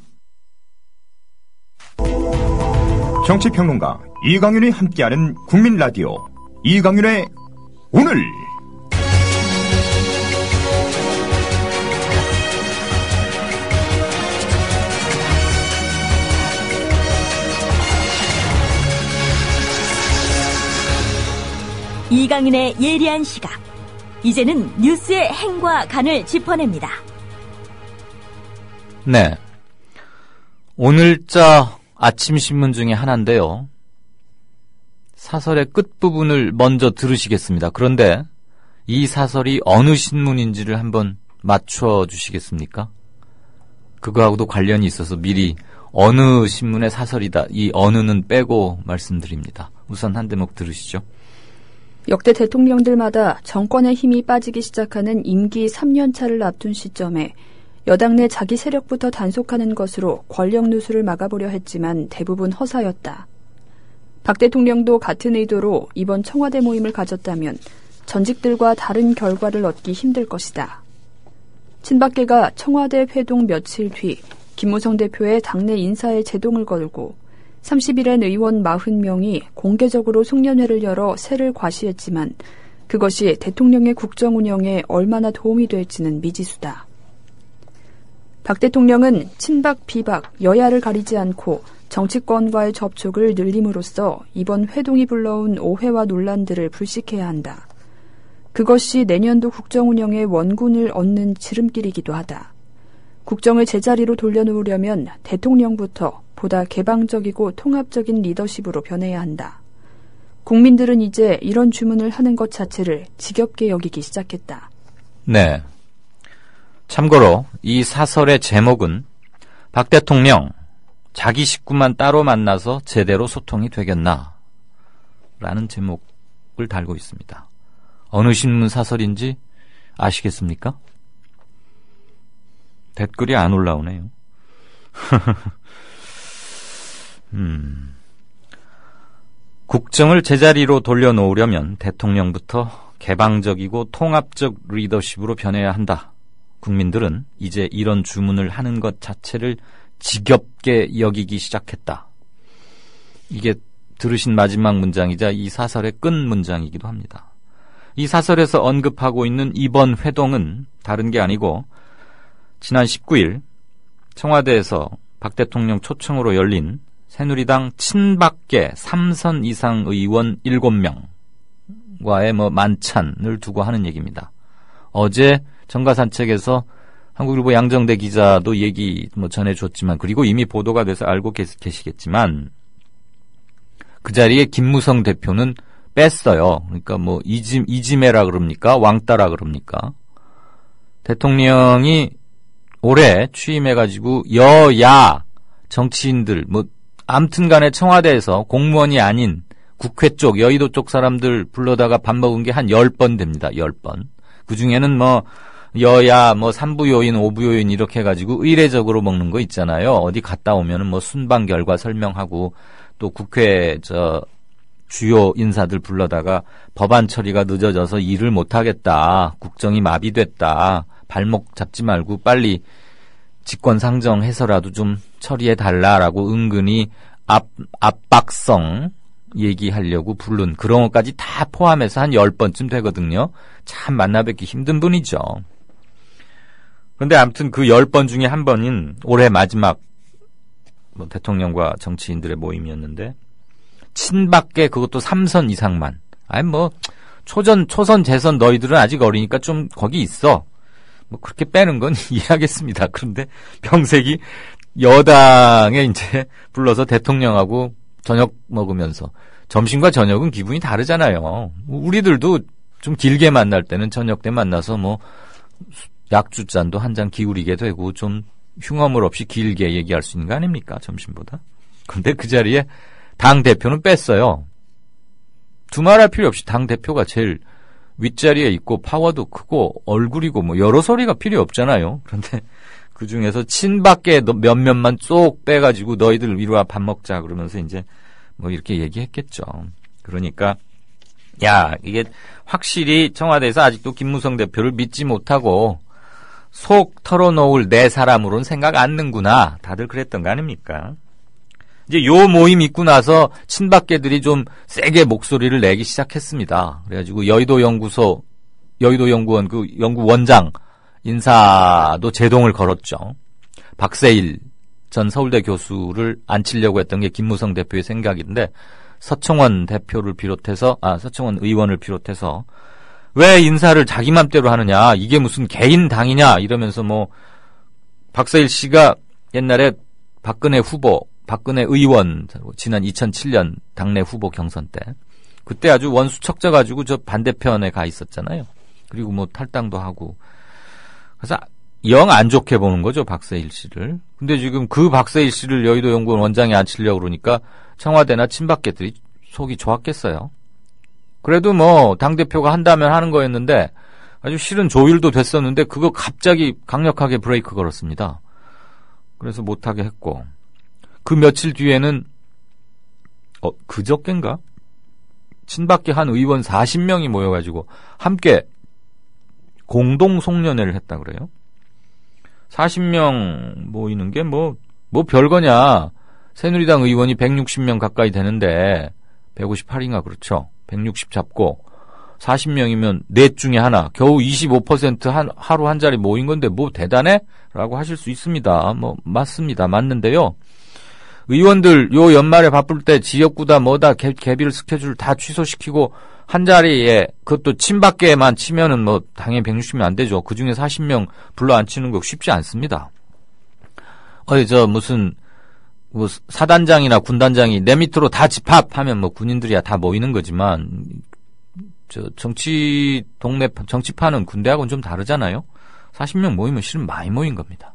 정치평론가 이강윤이 함께하는 국민라디오 이강윤의 오늘. 이강윤의 예리한 시각. 이제는 뉴스의 행과 간을 짚어냅니다. 네. 오늘자 아침 신문 중에 하나인데요. 사설의 끝부분을 먼저 들으시겠습니다. 그런데 이 사설이 어느 신문인지를 한번 맞춰 주시겠습니까? 그거하고도 관련이 있어서 미리 어느 신문의 사설이다. 이 어느는 빼고 말씀드립니다. 우선 한 대목 들으시죠. 역대 대통령들마다 정권의 힘이 빠지기 시작하는 임기 3년차를 앞둔 시점에 여당 내 자기 세력부터 단속하는 것으로 권력 누수를 막아보려 했지만 대부분 허사였다. 박 대통령도 같은 의도로 이번 청와대 모임을 가졌다면 전직들과 다른 결과를 얻기 힘들 것이다. 친박계가 청와대 회동 며칠 뒤 김무성 대표의 당내 인사에 제동을 걸고 30일엔 의원 40명이 공개적으로 송년회를 열어 세를 과시했지만 그것이 대통령의 국정 운영에 얼마나 도움이 될지는 미지수다. 박 대통령은 친박, 비박, 여야를 가리지 않고 정치권과의 접촉을 늘림으로써 이번 회동이 불러온 오해와 논란들을 불식해야 한다. 그것이 내년도 국정 운영의 원군을 얻는 지름길이기도 하다. 국정을 제자리로 돌려놓으려면 대통령부터 보다 개방적이고 통합적인 리더십으로 변해야 한다. 국민들은 이제 이런 주문을 하는 것 자체를 지겹게 여기기 시작했다. 네. 참고로 이 사설의 제목은 박 대통령 자기 식구만 따로 만나서 제대로 소통이 되겠나? 라는 제목을 달고 있습니다. 어느 신문 사설인지 아시겠습니까? 댓글이 안 올라오네요. 국정을 제자리로 돌려놓으려면 대통령부터 개방적이고 통합적 리더십으로 변해야 한다. 국민들은 이제 이런 주문을 하는 것 자체를 지겹게 여기기 시작했다. 이게 들으신 마지막 문장이자 이 사설의 끝 문장이기도 합니다. 이 사설에서 언급하고 있는 이번 회동은 다른 게 아니고 지난 19일 청와대에서 박 대통령 초청으로 열린 새누리당 친박계 3선 이상 의원 7명과의 만찬을 두고 하는 얘기입니다. 어제 정가산책에서 한국일보 양정대 기자도 얘기 전해줬지만, 그리고 이미 보도가 돼서 알고 계시겠지만, 그 자리에 김무성 대표는 뺐어요. 그러니까 이지매라 그럽니까? 왕따라 그럽니까? 대통령이 올해 취임해가지고 여야 정치인들, 아무튼 간에 청와대에서 공무원이 아닌 국회 쪽, 여의도 쪽 사람들 불러다가 밥 먹은 게 한 10번 됩니다. 10번. 그 중에는 여야 3부 요인, 5부 요인 이렇게 해가지고 의례적으로 먹는 거 있잖아요. 어디 갔다 오면은 순방 결과 설명하고, 또 국회 주요 인사들 불러다가 법안 처리가 늦어져서 일을 못하겠다, 국정이 마비됐다, 발목 잡지 말고 빨리 직권 상정해서라도 좀 처리해달라라고 은근히 압박성 얘기하려고 부른 그런 것까지 다 포함해서 한 10번쯤 되거든요. 참 만나뵙기 힘든 분이죠. 그런데 아무튼 그 10번 중에 한 번인 올해 마지막 대통령과 정치인들의 모임이었는데, 친박계 그것도 3선 이상만. 초선 재선 너희들은 아직 어리니까 좀 거기 있어. 그렇게 빼는 건 이해하겠습니다. 그런데 병색이 여당에 이제 불러서 대통령하고 저녁 먹으면서, 점심과 저녁은 기분이 다르잖아요. 우리들도 좀 길게 만날 때는 저녁 때 만나서 약주잔도 한 잔 기울이게 되고 좀 흉어물 없이 길게 얘기할 수 있는 거 아닙니까? 점심보다. 근데 그 자리에 당 대표는 뺐어요. 두말할 필요 없이 당 대표가 제일 윗자리에 있고 파워도 크고 얼굴이고 여러 소리가 필요 없잖아요. 그런데 그 중에서 친박계 몇몇만 쏙 빼가지고 너희들 이리 와 밥 먹자 그러면서 이제 이렇게 얘기했겠죠. 그러니까 이게 확실히 청와대에서 아직도 김무성 대표를 믿지 못하고 속 털어놓을 내 사람으로는 생각 않는구나. 다들 그랬던 거 아닙니까? 이제 요 모임 있고 나서 친박계들이 좀 세게 목소리를 내기 시작했습니다. 그래가지고 여의도 연구원 그 연구원장 인사도 제동을 걸었죠. 박세일 전 서울대 교수를 앉히려고 했던 게 김무성 대표의 생각인데, 서청원 의원을 비롯해서 왜 인사를 자기 맘대로 하느냐, 이게 무슨 개인 당이냐 이러면서 박세일 씨가 옛날에 박근혜 의원 지난 2007년 당내 후보 경선 때 그때 아주 원수 척져가지고 저 반대편에 가 있었잖아요. 그리고 탈당도 하고, 그래서 영 안 좋게 보는 거죠, 박세일 씨를. 근데 지금 그 박세일 씨를 여의도 연구원 원장에 앉히려고 그러니까 청와대나 친박계들이 속이 좋았겠어요. 그래도 당대표가 한다면 하는 거였는데, 아주 실은 조율도 됐었는데 그거 갑자기 강력하게 브레이크 걸었습니다. 그래서 못하게 했고, 그 며칠 뒤에는 그저껜가? 친박계 한 의원 40명이 모여가지고 함께 공동 송년회를 했다 그래요. 40명 모이는 게 별거냐. 새누리당 의원이 160명 가까이 되는데 158인가 그렇죠. 160 잡고 40명이면 넷 중에 하나, 겨우 25% 하루 한 자리 모인 건데 대단해? 라고 하실 수 있습니다. 맞습니다. 맞는데요. 의원들 요 연말에 바쁠 때 지역구다 개별 스케줄 다 취소시키고 한 자리에, 그것도 친박계만 치면은 당연히 160명 안 되죠. 그 중에 40명 불러 앉히는 거 쉽지 않습니다. 사단장이나 군단장이 내 밑으로 다 집합하면 군인들이야 다 모이는 거지만, 정치판은 군대하고는 좀 다르잖아요. 40명 모이면 실은 많이 모인 겁니다.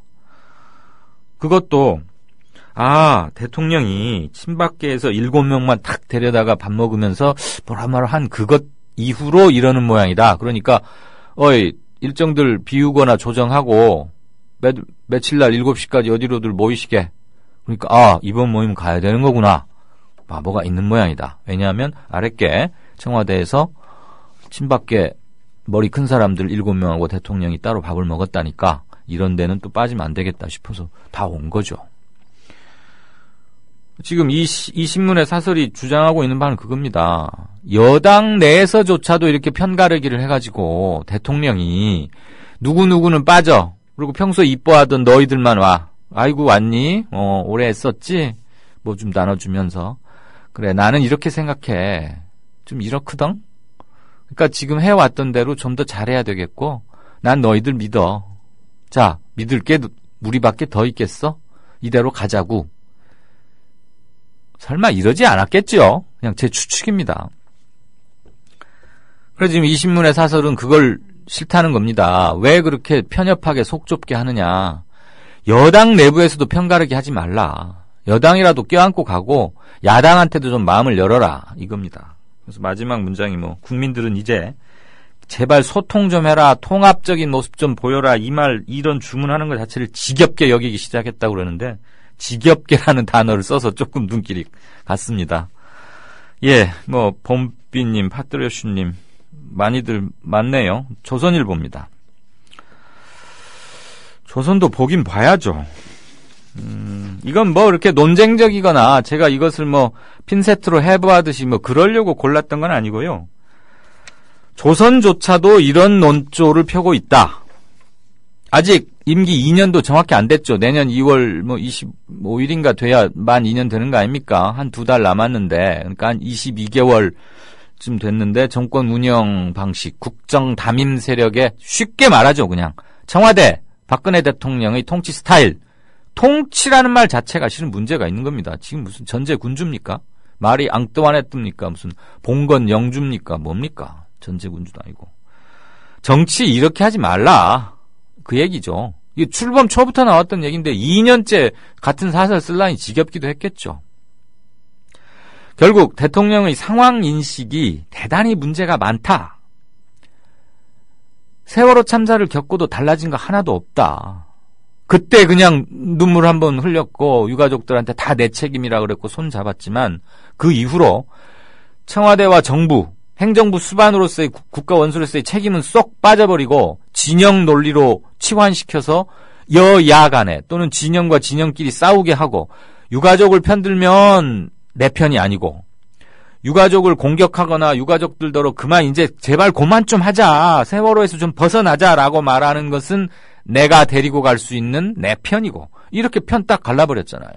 그것도 대통령이 친박계에서 7명만 탁 데려다가 밥 먹으면서 한 그것 이후로 이러는 모양이다. 그러니까 일정들 비우거나 조정하고 며칠 날 7시까지 어디로들 모이시게. 그러니까 이번 모임 가야 되는 거구나. 뭐가 있는 모양이다. 왜냐하면 아랫게 청와대에서 친박계 머리 큰 사람들 7명하고 대통령이 따로 밥을 먹었다니까 이런 데는 또 빠지면 안 되겠다 싶어서 다 온 거죠. 지금 이 신문의 사설이 주장하고 있는 바는 그겁니다. 여당 내에서조차도 이렇게 편가르기를 해가지고 대통령이 누구누구는 빠져. 그리고 평소에 이뻐하던 너희들만 와. 아이고 왔니? 오래 했었지? 뭐 좀 나눠주면서. 그래 나는 이렇게 생각해. 좀 이렇거든? 그러니까 지금 해왔던 대로 좀 더 잘해야 되겠고 난 너희들 믿어. 자 믿을 게 우리밖에 더 있겠어? 이대로 가자고. 설마 이러지 않았겠죠? 그냥 제 추측입니다. 그래서 지금 이 신문의 사설은 그걸 싫다는 겁니다. 왜 그렇게 편협하게 속 좁게 하느냐. 여당 내부에서도 편가르기 하지 말라. 여당이라도 껴안고 가고 야당한테도 좀 마음을 열어라. 이겁니다. 그래서 마지막 문장이 국민들은 이제 제발 소통 좀 해라. 통합적인 모습 좀 보여라. 이런 주문하는 것 자체를 지겹게 여기기 시작했다고 그러는데 지겹게라는 단어를 써서 조금 눈길이 갔습니다. 예, 봄비님, 파트리오슈님 많이들 많네요. 조선일보입니다. 조선도 보긴 봐야죠. 이건 이렇게 논쟁적이거나 제가 이것을 핀세트로 해부하듯이 그러려고 골랐던 건 아니고요. 조선조차도 이런 논조를 펴고 있다. 아직 임기 2년도 정확히 안 됐죠. 내년 2월 25일인가 돼야 만 2년 되는 거 아닙니까? 한 2달 남았는데, 그러니까 한 22개월쯤 됐는데 정권 운영 방식, 국정 담임 세력의 쉽게 말하죠, 그냥 청와대 박근혜 대통령의 통치 스타일. 통치라는 말 자체가 실은 문제가 있는 겁니다. 지금 무슨 전제 군주입니까? 말이 앙뚜아네트입니까? 무슨 봉건 영주입니까? 뭡니까? 전제 군주도 아니고. 정치 이렇게 하지 말라. 그 얘기죠. 이게 출범 초부터 나왔던 얘기인데 2년째 같은 사설 쓸라니 지겹기도 했겠죠. 결국 대통령의 상황 인식이 대단히 문제가 많다. 세월호 참사를 겪고도 달라진 거 하나도 없다. 그때 그냥 눈물 한번 흘렸고 유가족들한테 다 내 책임이라 그랬고 손 잡았지만 그 이후로 청와대와 정부, 행정부 수반으로서의 국가 원수로서의 책임은 쏙 빠져버리고 진영 논리로 치환시켜서 여야 간에 또는 진영과 진영끼리 싸우게 하고 유가족을 편들면 내 편이 아니고 유가족을 공격하거나 유가족들더러 그만 이제 제발 그만 좀 하자. 세월호에서 좀 벗어나자라고 말하는 것은 내가 데리고 갈 수 있는 내 편이고 이렇게 편 딱 갈라버렸잖아요.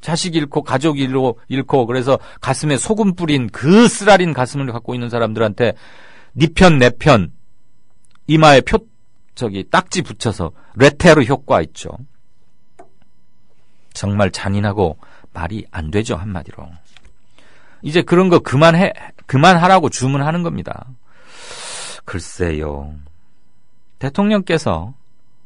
자식 잃고 가족 잃고 그래서 가슴에 소금 뿌린 그 쓰라린 가슴을 갖고 있는 사람들한테 네 편 내 편 이마에 딱지 붙여서 레테로 효과 있죠. 정말 잔인하고 말이 안 되죠, 한마디로. 이제 그런 거 그만하라고 주문하는 겁니다. 글쎄요. 대통령께서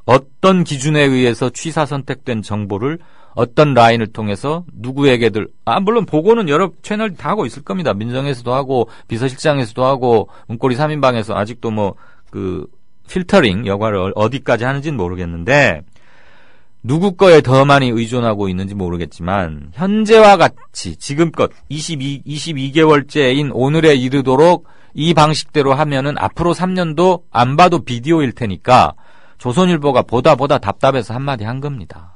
어떤 기준에 의해서 취사 선택된 정보를 어떤 라인을 통해서 누구에게들 물론 보고는 여러 채널 다 하고 있을 겁니다. 민정에서도 하고 비서실장에서도 하고 문고리 3인방에서 아직도 필터링 역할을 어디까지 하는지는 모르겠는데 누구 거에 더 많이 의존하고 있는지 모르겠지만 현재와 같이 지금껏 22개월째인 오늘에 이르도록 이 방식대로 하면은 앞으로 3년도 안 봐도 비디오일 테니까 조선일보가 보다 답답해서 한마디 한 겁니다.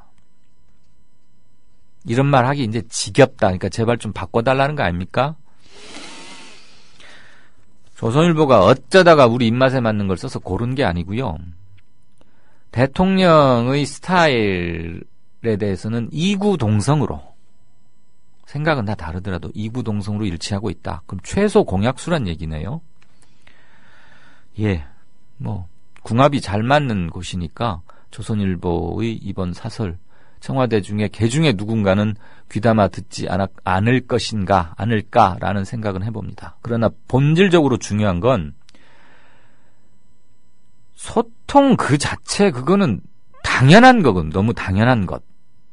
이런 말 하기 이제 지겹다. 그러니까 제발 좀 바꿔달라는 거 아닙니까? 조선일보가 어쩌다가 우리 입맛에 맞는 걸 써서 고른 게 아니고요. 대통령의 스타일에 대해서는 이구동성으로 생각은 다 다르더라도 이구동성으로 일치하고 있다. 그럼 최소 공약수란 얘기네요. 예, 궁합이 잘 맞는 곳이니까 조선일보의 이번 사설 청와대 중에 개중에 누군가는 귀담아 듣지 않을 것인가 않을까라는 생각은 해봅니다. 그러나 본질적으로 중요한 건 소통 그 자체 그거는 당연한 거군. 너무 당연한 것.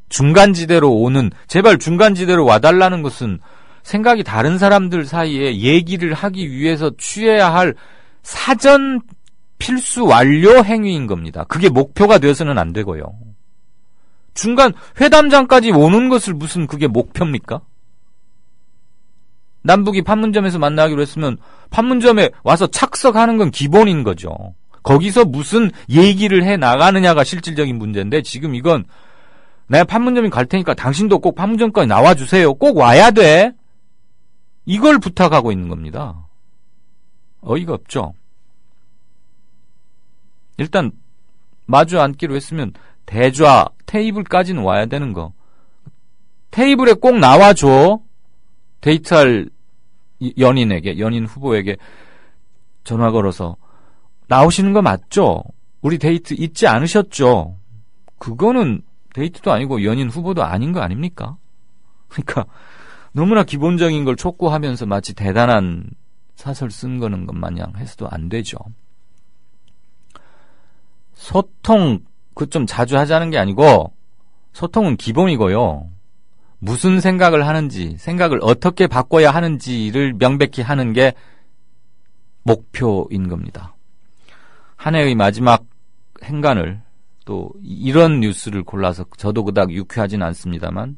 중간지대로 오는 제발 중간지대로 와달라는 것은 생각이 다른 사람들 사이에 얘기를 하기 위해서 취해야 할 사전 필수 완료 행위인 겁니다. 그게 목표가 되어서는 안 되고요. 중간 회담장까지 오는 것을 무슨 그게 목표입니까? 남북이 판문점에서 만나기로 했으면 판문점에 와서 착석하는 건 기본인 거죠. 거기서 무슨 얘기를 해 나가느냐가 실질적인 문제인데 지금 이건 내가 판문점에 갈 테니까 당신도 꼭 판문점까지 나와주세요. 꼭 와야 돼. 이걸 부탁하고 있는 겁니다. 어이가 없죠. 일단 마주 앉기로 했으면 대좌 테이블까지는 와야 되는 거. 테이블에 꼭 나와줘. 데이트할 연인 후보에게 전화 걸어서 나오시는 거 맞죠? 우리 데이트 잊지 않으셨죠? 그거는 데이트도 아니고 연인 후보도 아닌 거 아닙니까? 그러니까 너무나 기본적인 걸 촉구하면서 마치 대단한 사설 쓴 거는 것 마냥 해서도 안 되죠. 소통 그 좀 자주 하자는 게 아니고 소통은 기본이고요. 무슨 생각을 하는지, 생각을 어떻게 바꿔야 하는지를 명백히 하는 게 목표인 겁니다. 한 해의 마지막 행간을 또 이런 뉴스를 골라서 저도 그닥 유쾌하진 않습니다만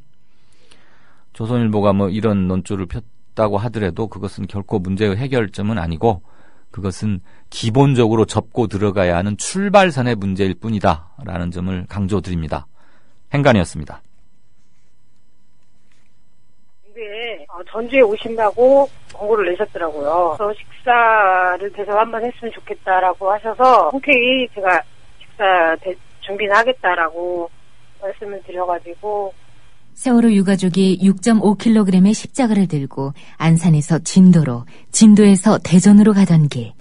조선일보가 뭐 이런 논조를 폈다고 하더라도 그것은 결코 문제의 해결점은 아니고 그것은 기본적으로 접고 들어가야 하는 출발선의 문제일 뿐이다라는 점을 강조드립니다. 행간이었습니다. 네, 전주에 오신다고 권고를 내셨더라고요. 그래서 식사를 대접 한번 했으면 좋겠다라고 하셔서 흔쾌히 제가 식사 준비는 하겠다라고 말씀을 드려가지고 세월호 유가족이 6.5kg의 십자가를 들고 안산에서 진도로, 진도에서 대전으로 가던 길.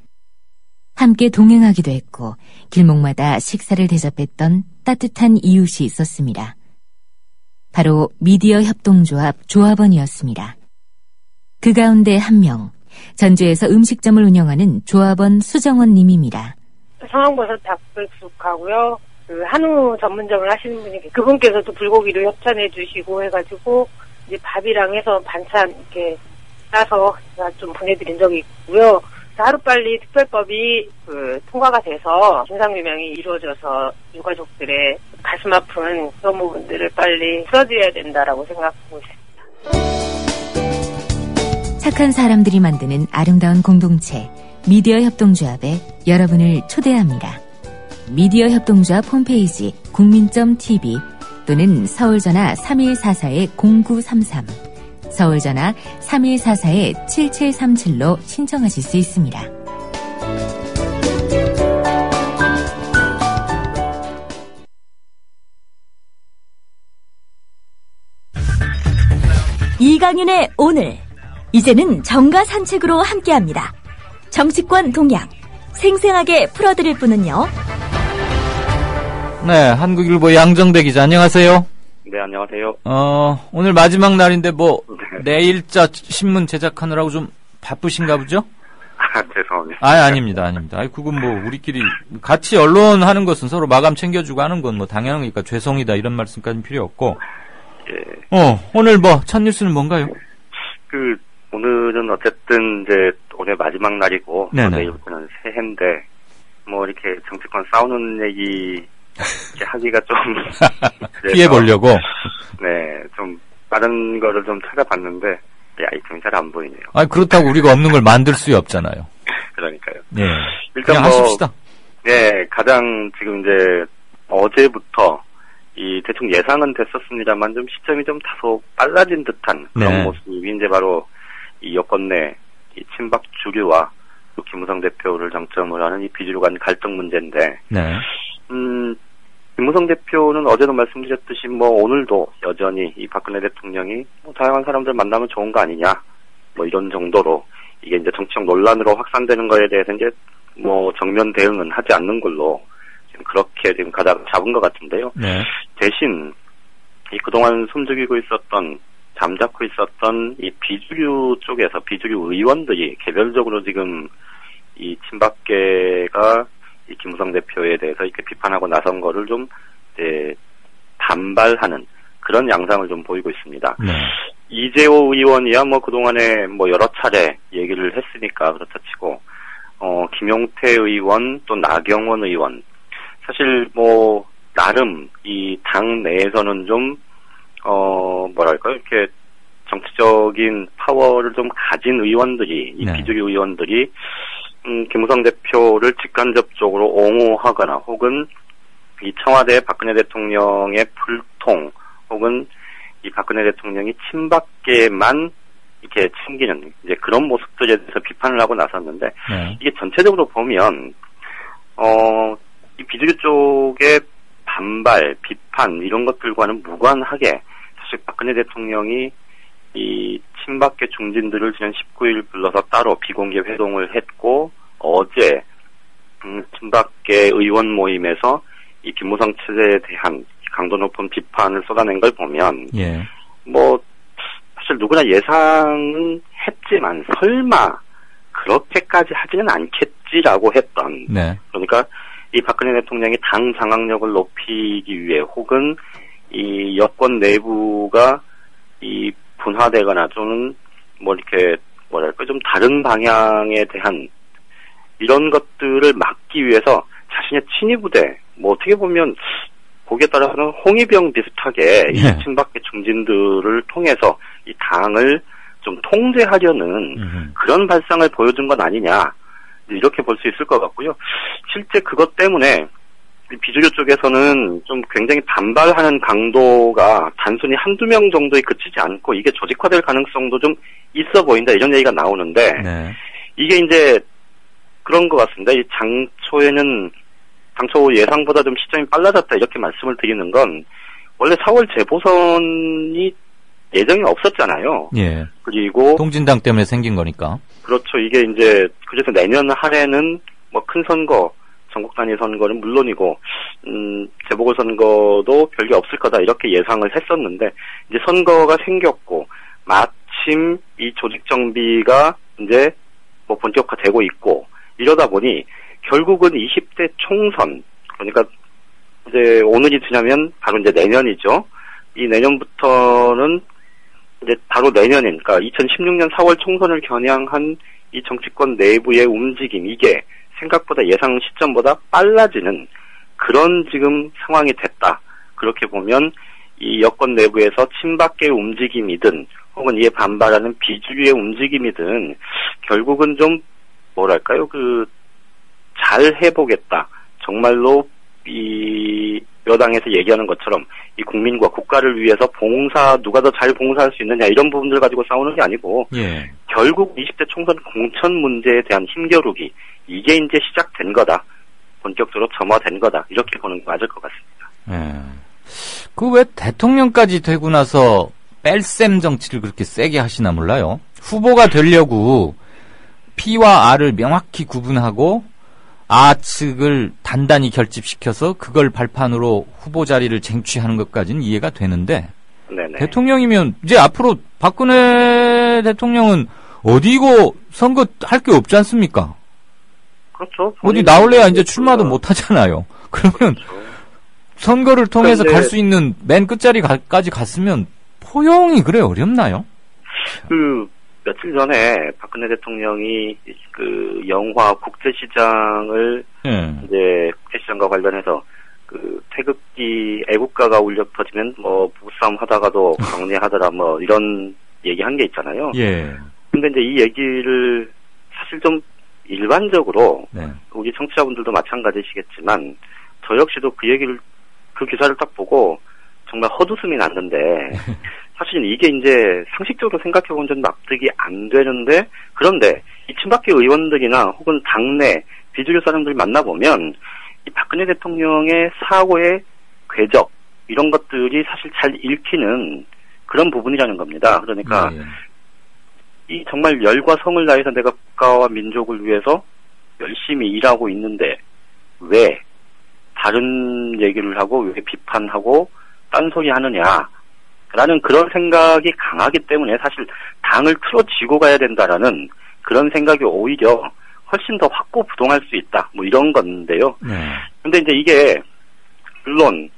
함께 동행하기도 했고 길목마다 식사를 대접했던 따뜻한 이웃이 있었습니다. 바로 미디어 협동조합 조합원이었습니다. 그 가운데 한 명, 전주에서 음식점을 운영하는 조합원 수정원 님입니다. 청양버섯 닭백숙하고요. 그 한우 전문점을 하시는 분이 그분께서도 불고기를 협찬해 주시고 해가지고 이제 밥이랑 해서 반찬 이렇게 싸서 제가 좀 보내드린 적이 있고요. 하루빨리 특별법이 통과가 돼서 진상규명이 이루어져서 유가족들의 가슴 아픈 그런 부분들을 빨리 풀어드려야 된다라고 생각하고 있습니다. 착한 사람들이 만드는 아름다운 공동체 미디어 협동조합에 여러분을 초대합니다. 미디어 협동조합 홈페이지 국민.tv 또는 서울전화 3144-0933 서울전화 3144-7737로 신청하실 수 있습니다. 이강윤의 오늘 이제는 정가 산책으로 함께합니다. 정치권 동향 생생하게 풀어드릴 분은요. 네, 한국일보 양정배 기자 안녕하세요. 네, 안녕하세요. 오늘 마지막 날인데 내일자 신문 제작하느라고 좀 바쁘신가 보죠? 죄송합니다. 아닙니다. 그건 우리끼리 같이 언론 하는 것은 서로 마감 챙겨주고 하는 건 당연한 거니까 죄송이다 이런 말씀까지는 필요 없고. 예. 오늘 첫 뉴스는 뭔가요? 오늘은 어쨌든 이제 오늘 마지막 날이고, 내일부터는 새해인데, 이렇게 정치권 싸우는 얘기, 이렇게 하기가 좀. 피해보려고? 네, 좀, 다른 거를 좀 찾아봤는데, 아이템이 잘 안 보이네요. 그렇다고 우리가 없는 걸 만들 수 없잖아요. 그러니까요. 네. 일단 그냥 하십시다. 네, 가장 지금 이제, 어제부터, 대충 예상은 됐었습니다만 좀 시점이 좀 다소 빨라진 듯한 그런 모습이 이제 바로 이 여권 내 이 친박 주류와 김무성 대표를 정점으로 하는 이 비주류 간 갈등 문제인데, 김무성 대표는 어제도 말씀드렸듯이 오늘도 여전히 이 박근혜 대통령이 다양한 사람들 만나면 좋은 거 아니냐, 이런 정도로 이게 이제 정치적 논란으로 확산되는 거에 대해서 이제 정면 대응은 하지 않는 걸로 그렇게 지금 가닥을 잡은 것 같은데요. 네. 대신 이 그동안 숨죽이고 있었던, 잠자코 있었던 이 비주류 쪽에서 비주류 의원들이 개별적으로 지금 이 친박계가 이 김무성 대표에 대해서 이렇게 비판하고 나선 거를 좀 이제 반발하는 그런 양상을 좀 보이고 있습니다. 네. 이재호 의원이야 그동안에 여러 차례 얘기를 했으니까 그렇다 치고 김용태 의원 또 나경원 의원 사실 나름 이 당 내에서는 좀 이렇게 정치적인 파워를 좀 가진 의원들이 이 비주류 의원들이 김무성 대표를 직간접적으로 옹호하거나 혹은 이 청와대 박근혜 대통령의 보통 혹은 이 박근혜 대통령이 친박계만 이렇게 챙기는 이제 그런 모습들에 대해서 비판을 하고 나섰는데 이게 전체적으로 보면 이 비주류 쪽의 반발, 비판 이런 것들과는 무관하게 사실 박근혜 대통령이 이 친박계 중진들을 지난 19일 불러서 따로 비공개 회동을 했고 어제 친박계 의원 모임에서 이 김무성 체제에 대한 강도 높은 비판을 쏟아낸 걸 보면 뭐 사실 누구나 예상은 했지만 설마 그렇게까지 하지는 않겠지라고 했던 그러니까 이 박근혜 대통령이 당 장악력을 높이기 위해 혹은 이 여권 내부가 이 분화되거나 또는 뭐 이렇게 뭐랄까 좀 다른 방향에 대한 이런 것들을 막기 위해서 자신의 친위부대 뭐 어떻게 보면 거기에 따라서는 홍위병 비슷하게 이 친박계 중진들을 통해서 이 당을 좀 통제하려는 그런 발상을 보여준 건 아니냐 이렇게 볼 수 있을 것 같고요. 실제 그것 때문에 비주류 쪽에서는 좀 굉장히 반발하는 강도가 단순히 한두 명 정도에 그치지 않고 이게 조직화될 가능성도 좀 있어 보인다 이런 얘기가 나오는데 이게 이제 그런 것 같습니다. 이 당초 예상보다 좀 시점이 빨라졌다 이렇게 말씀을 드리는 건 원래 4월 재보선이 예정이 없었잖아요. 그리고 통진당 때문에 생긴 거니까. 그렇죠. 이게 이제 그래서 내년 한해는 뭐 큰 선거, 전국 단위 선거는 물론이고 재보궐선거도 별게 없을 거다 이렇게 예상을 했었는데 이제 선거가 생겼고 마침 이 조직 정비가 이제 뭐 본격화되고 있고 이러다 보니 결국은 20대 총선 그러니까 이제 오늘이 지나면 바로 이제 내년이죠. 이 내년부터는 이제 바로 내년인 그러니까 2016년 4월 총선을 겨냥한 이 정치권 내부의 움직임 이게 생각보다 예상 시점보다 빨라지는 그런 지금 상황이 됐다. 그렇게 보면 이 여권 내부에서 친박계의 움직임이든 혹은 이에 반발하는 비주류의 움직임이든 결국은 좀 뭐랄까요 잘 해보겠다. 정말로 이 여당에서 얘기하는 것처럼 이 국민과 국가를 위해서 누가 더 잘 봉사할 수 있느냐 이런 부분들 가지고 싸우는 게 아니고 결국 20대 총선 공천 문제에 대한 힘겨루기 이게 이제 시작된 거다. 본격적으로 점화된 거다. 이렇게 보는 게 맞을 것 같습니다. 그 왜 대통령까지 되고 나서 뺄셈 정치를 그렇게 세게 하시나 몰라요. 후보가 되려고 P와 R을 명확히 구분하고 아 측을 단단히 결집시켜서 그걸 발판으로 후보 자리를 쟁취하는 것까지는 이해가 되는데 대통령이면 이제 앞으로 박근혜 대통령은 어디고 선거 할 게 없지 않습니까? 그렇죠. 어디 나올래야 이제 출마도 못 하잖아요. 그러면 선거를 통해서 갈 수 있는 맨 끝자리까지 갔으면 포용이 그래 어렵나요? 며칠 전에 박근혜 대통령이 그 영화 국제시장을 이제 국제시장과 관련해서 그 태극기 애국가가 울려 터지면 뭐 부부싸움 하다가도 정리하더라 뭐 이런 얘기한 게 있잖아요. 근데 이제 이 얘기를 사실 좀 일반적으로 우리 청취자분들도 마찬가지시겠지만 저 역시도 그 기사를 딱 보고 정말 헛웃음이 났는데 사실 이게 이제 상식적으로 생각해보면 좀 납득이 안 되는데 그런데 이 친박계 의원들이나 혹은 당내 비주류 사람들 만나보면 이 박근혜 대통령의 사고의 궤적 이런 것들이 사실 잘 읽히는 그런 부분이라는 겁니다. 그러니까 이 정말 열과 성을 다해서 내가 국가와 민족을 위해서 열심히 일하고 있는데 왜 다른 얘기를 하고 왜 비판하고 딴소리 하느냐라는 그런 생각이 강하기 때문에 사실 당을 틀어쥐고 가야 된다라는 그런 생각이 오히려 훨씬 더 확고부동할 수 있다. 뭐 이런 건데요. 근데 이제 이게 물론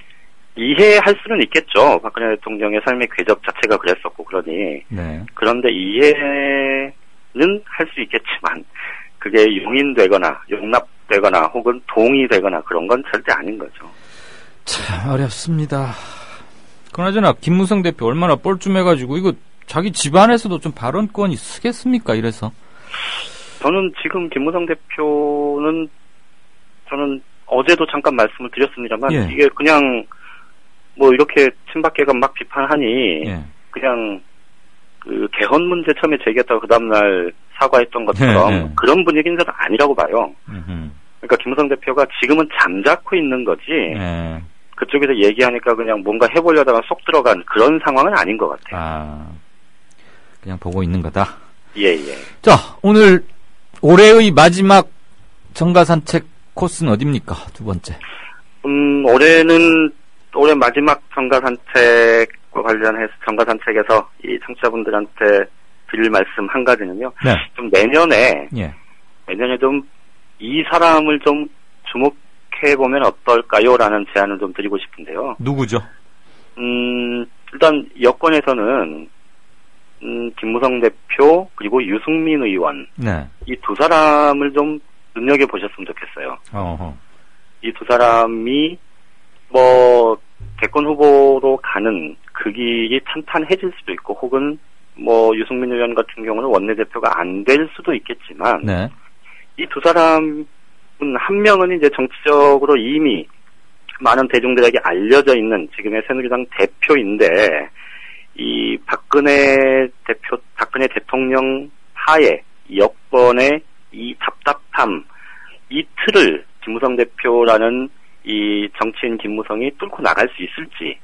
이해할 수는 있겠죠. 박근혜 대통령의 삶의 궤적 자체가 그랬었고 그러니. 그런데 이해는 할 수 있겠지만 그게 용인되거나 용납되거나 혹은 동의되거나 그런 건 절대 아닌 거죠. 참 어렵습니다. 그나저나 김무성 대표 얼마나 뻘쭘해가지고 이거 자기 집안에서도 좀 발언권이 쓰겠습니까? 이래서. 저는 지금 김무성 대표는 저는 어제도 잠깐 말씀을 드렸습니다만 이게 그냥 뭐 이렇게 친박계가 막 비판하니 예. 그냥 그 개헌 문제 처음에 제기했다가 그 다음날 사과했던 것처럼 네. 그런 분위기는 저는 아니라고 봐요. 그러니까 김무성 대표가 지금은 잠자코 있는 거지 네. 그쪽에서 얘기하니까 그냥 뭔가 해보려다가 속 들어간 그런 상황은 아닌 것 같아요. 아, 그냥 보고 있는 거다. 예. 자, 오늘 올해의 마지막 정가 산책 코스는 어디입니까? 두 번째. 올해 마지막 정가 산책과 관련해서 정가 산책에서 이 청취자분들한테 드릴 말씀 한 가지는요. 네. 좀 내년에 예. 좀 이 사람을 좀 주목해 보면 어떨까요라는 제안을 좀 드리고 싶은데요. 누구죠? 일단 여권에서는 김무성 대표 그리고 유승민 의원 네. 이 두 사람을 좀 눈여겨 보셨으면 좋겠어요. 어허. 이 두 사람이 뭐 대권 후보로 가는 그 길이 탄탄해질 수도 있고 혹은 뭐 유승민 의원 같은 경우는 원내대표가 안 될 수도 있겠지만 네. 이 두 사람은 한 명은 이제 정치적으로 이미 많은 대중들에게 알려져 있는 지금의 새누리당 대표인데 이 박근혜 대통령 하에 여권의 이 답답함 이 틀을 김무성 대표라는 이 정치인 김무성이 뚫고 나갈 수 있을지